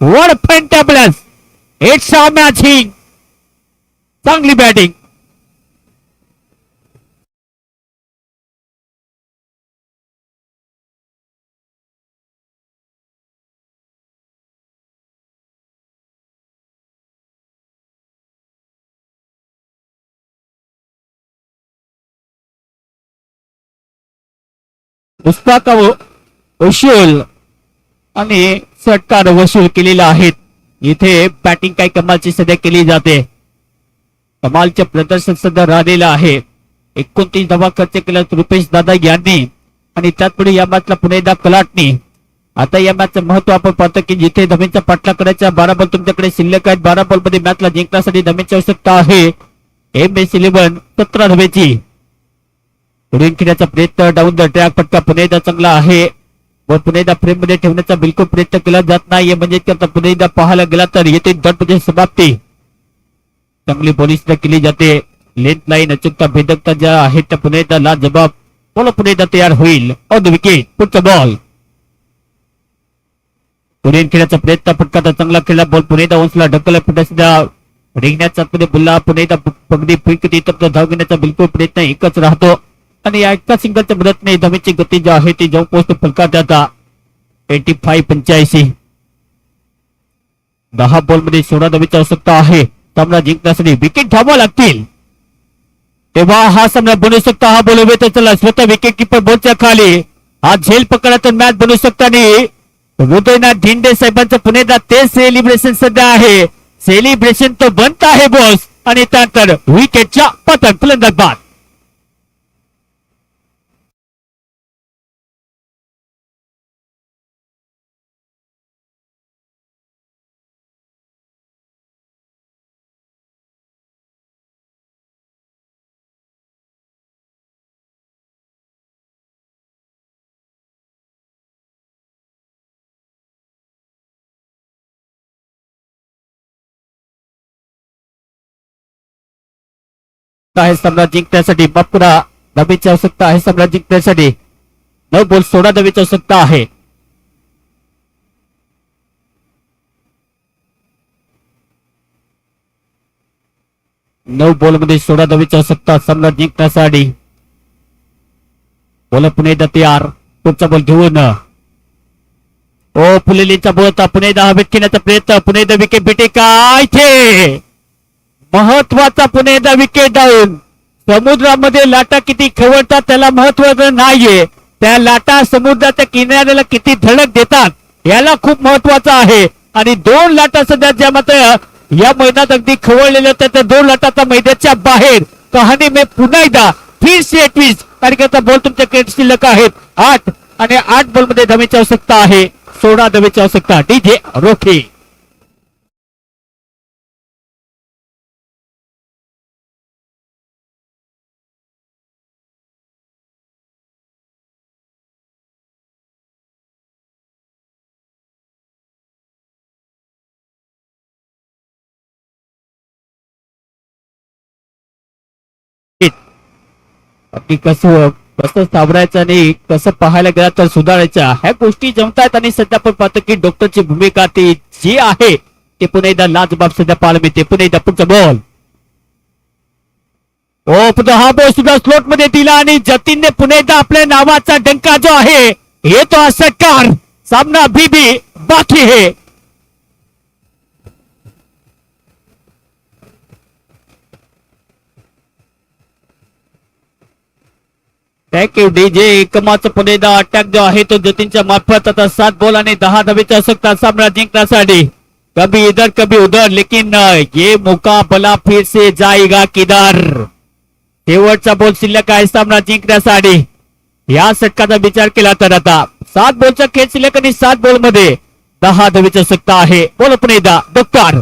What fantabulous. It's amazing. चांगली बॅटिंग. पुष्पाका वसूल आणि षटकार वसूल केलेला आहेत. इथे बॅटिंग काही कमालची सध्या केली जाते. कमालचे प्रदर्शन सध्या राहिलेलं आहे. 29 धावा खर्च केला रुपेश दादा यांनी आणि त्याचपुढे या मॅचला पुन्हा एकदा कलाटणी. आता या मॅचचं महत्व आपण पाहतो की जिथे धमीचा पाठलाग करायचा 12 बॉल तुमच्याकडे शिल्लक आहेत. 12 बॉल मध्ये मॅचला जिंकण्यासाठी धमीची आवश्यकता आहे. MS11 17 धावेची. पुढे खेळण्याचा प्रयत्न डाऊन द ट्रॅक फटका पुन्हा एकदा चांगला आहे. व पुन्हा एकदा फ्रेम मध्ये ठेवण्याचा बिलकुल प्रयत्न केला जात नाहीये म्हणजे आता पुन्हा एकदा पाहायला गेला तर येथे दटमध्ये समाप्ती. चांगली बॉलिंग केली जाते. लेंथ लाईन अचूकता भेदकता ज्या आहेत त्या पुन्हा एकदा ला जबाब बॉल पुन्हा एकदा तयार होईल. ऑन द विकेट पुढचा बॉल. पुढे खेळण्याचा प्रयत्न फटका चांगला खेळला. बॉल पुन्हा एकदा उंचला ढकलला पुन्हा सुद्धा रिंगण्याचा बुल्ला पुन्हा एकदा पगडी फिरकती तर धाव घेण्याचा बिलकुल प्रयत्न एकच राहतो आणि या एका सिंगलच्या मदतीने धमीची गती जी आहे ती जाऊन पोहोचते फलकात. आता 85-85. 10 बॉल मध्ये 16 धावेची आवश्यकता आहे. सामना जिंकण्यासाठी विकेट घ्यावा लागतील तेव्हा हा सामना बनू शकता. हा बॉल हवे तर चला स्वतः विकेट किपर बॉलच्या खाली हा झेल पकडला तर मॅच बनू शकता. आणि हृदयनाथ धिंडे साहेबांचं पुन्हा ते सेलिब्रेशन सध्या आहे. सेलिब्रेशन तो बनता आहे बॉस आणि त्यानंतर विकेटच्या पतंग फलंदाज बाद. आहे सामना जिंकण्यासाठी बापुरा धावेची आवश्यकता आहे. सामना जिंकण्यासाठी 9 बॉल 16 धावेची आवश्यकता आहे. नऊ बॉल मध्ये 16 धावेची आवश्यकता सामना जिंकण्यासाठी. बॉल पुन्हा एकदा तयार. पुढचा बॉल घेऊन ओ फुलेलीचा बॉल पुन्हा एकदा हवेत घेण्याचा प्रयत्न. पुन्हा एकदा विकेट भेटे काय इथे महत्वाचा पुन्हा एकदा विकेट डाऊन. समुद्रामध्ये लाटा किती खवळतात त्याला महत्व नाहीये, त्या लाटा समुद्राच्या किनाऱ्याला किती धडक देतात याला खूप महत्वाचं आहे. आणि 2 लाटा सध्या ज्या मात्र या मैदानात अगदी खवळलेल्या होत्या त्या 2 लाटाचा मैदानाच्या बाहेर. कहाणी में पुन्हा एकदा फिर से ट्विस्ट कार्यक्रमाचा बॉल तुमच्याकडे शिल्लक आहेत 8 आणि 8 बॉल मध्ये धावेची आवश्यकता आहे, 16 धावेची आवश्यकता. डीजे रोखे की कसं कसं सावरायचं आणि कसं पाहायला गेला तर सुधारायचं ह्या गोष्टी जमतायत. आणि सध्या आपण पाहतो की डॉक्टरची भूमिका ती जी आहे ते पुन्हा एकदा लाजबाब सध्या पाहायला मिळते. पुन्हा एकदा पुढचा बॉल पुन्हा हा बॉल सुद्धा स्लोट मध्ये दिला आणि जतीनने पुन्हा एकदा आपल्या नावाचा डंका जो आहे हे तो षटकार. सामना अभी भी बाकी है. Thank you DJ. एकमाचं पुन्हा एकदा अटॅक जो आहे तो जतीनच्या मार्फत. आता 7 बॉल आणि 10 धावेची आवश्यकता सामना जिंकण्यासाठी. कभी इधर कभी उधर लेकिन ये मुकाबला फिर से जाएगा किधर. शेवटचा बॉल शिल्लक आहे सामना जिंकण्यासाठी. या षटकाचा विचार केला तर आता 7 बॉलचा खेळ शिल्लक आणि 7 बॉल मध्ये 10 धावेची आवश्यकता आहे. बोल पुन्हा एकदा डॉक्टर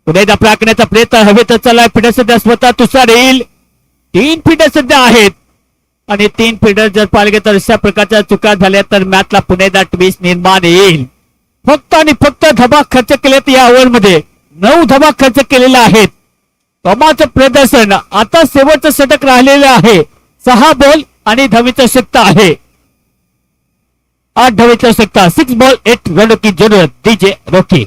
पुन्हा एकदा प्राकण्याचा प्रयत्न हवे तर चला. फिटर सध्या स्वतः तुषार येईल. 3 फिटर सध्या आहेत आणि 3 फिल्डर जर पाहिले तर अशा प्रकारच्या चुका झाल्या तर मॅचला पुन्हा एकदा ट्विस्ट निर्माण येईल. फक्त आणि फक्त धबाक खर्च केलेत या ओव्हर मध्ये 9 धबाक खर्च केलेले आहेत. कमाचं प्रदर्शन. आता शेवटचं षटक राहिलेलं आहे. 6 बॉल आणि धावेची आवश्यकता आहे. 8 धावेची आवश्यकता. 6 बॉल 8 रनों की जरूरत. डीजे रॉकी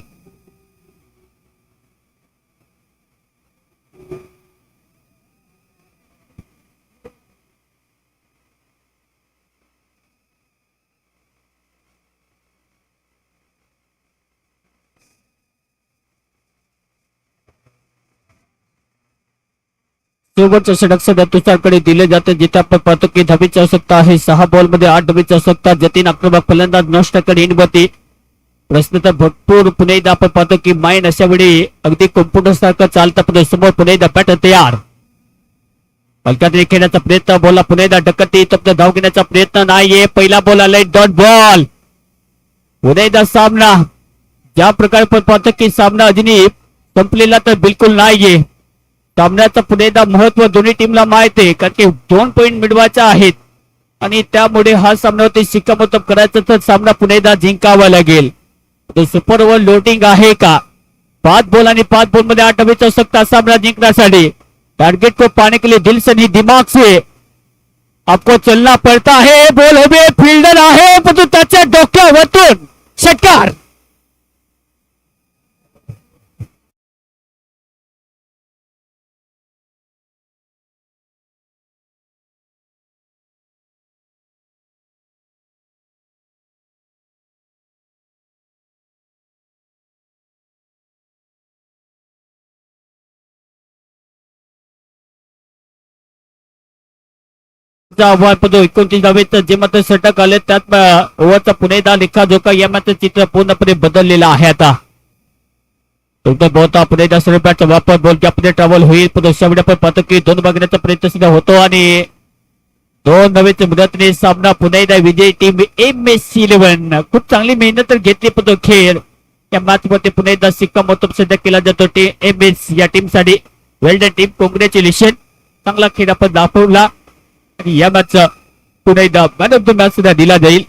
शेवटचं षटक सध्या तुषारकडे दिले जाते जिथे आपण पाहतो की धावेची आवश्यकता आहे. 6 बॉल मध्ये 8 धावेची आवश्यकता. जतीन आक्रमक फलंदाज 9 षटकांनी इनवरती. प्रश्न तर भरपूर. पुन्हा एकदा आपण पाहतो की माइंड अशा वेळी अगदी कॉम्प्युटर सारखं चालतं. पुढे समोर पुन्हा एकदा बॅटर तयार. पलकातरी खेळण्याचा प्रयत्न. बॉलला पुन्हा एकदा डकती. तप्त धाव घेण्याचा प्रयत्न नाहीये. पहिला बॉल आलाय डॉट बॉल. पुन्हा एकदा सामना ज्या प्रकारे आपण पाहतो की सामना अजूनही संपलेला तर बिलकुल नाहीये. सामन्याचं पुन्हा एकदा महत्व दोन्ही टीमला माहित आहे कारण की 2 पॉइंट मिळवायचे आहेत आणि त्यामुळे हा सामन्यावरती शिक्कामोर्तब करायचं तर सामना पुन्हा एकदा जिंकावा लागेल. सुपर ओव्हर लोडिंग आहे का. 5 बॉल आणि 5 बॉल मध्ये 8 धावेची आवश्यकता सामना जिंकण्यासाठी. टारगेट को पाने के लिए दिल से नहीं दिमाग से आपको चलना पड़ता है. बॉल हवे फिल्डर आहे परंतु त्याच्या डोक्यावरतून षटकार. आव्हान 29 धावेत जे मात्र षटक आले त्यात ओव्हरचा पुन्हा एकदा लेखाजोखा या मात्र चित्र पूर्णपणे बदललेलं आहे. आता पुन्हा एकदा सरळ बॅटचा वापर. बॉल गॅपने ट्रॅव्हल होईल. पुन्हा आपण पाहतो की 2 बघण्याचा प्रयत्न सुद्धा होतो आणि 2 धावेच्या मदतीने सामना पुन्हा एकदा विजयी टीम MS11 खूप चांगली मेहनत तर घेतली पण खेळ या मॅच मध्ये पुन्हा एकदा शिक्कामोर्तब सध्या केला जातो. MS या टीम साठी वेल डन टीम. कॉंग्रॅच्युलेशन. चांगला खेळ आपण दाखवला आणि या मॅचचा पुन्हा एकदा मॅन ऑफ द मॅच सुद्धा दिला जाईल.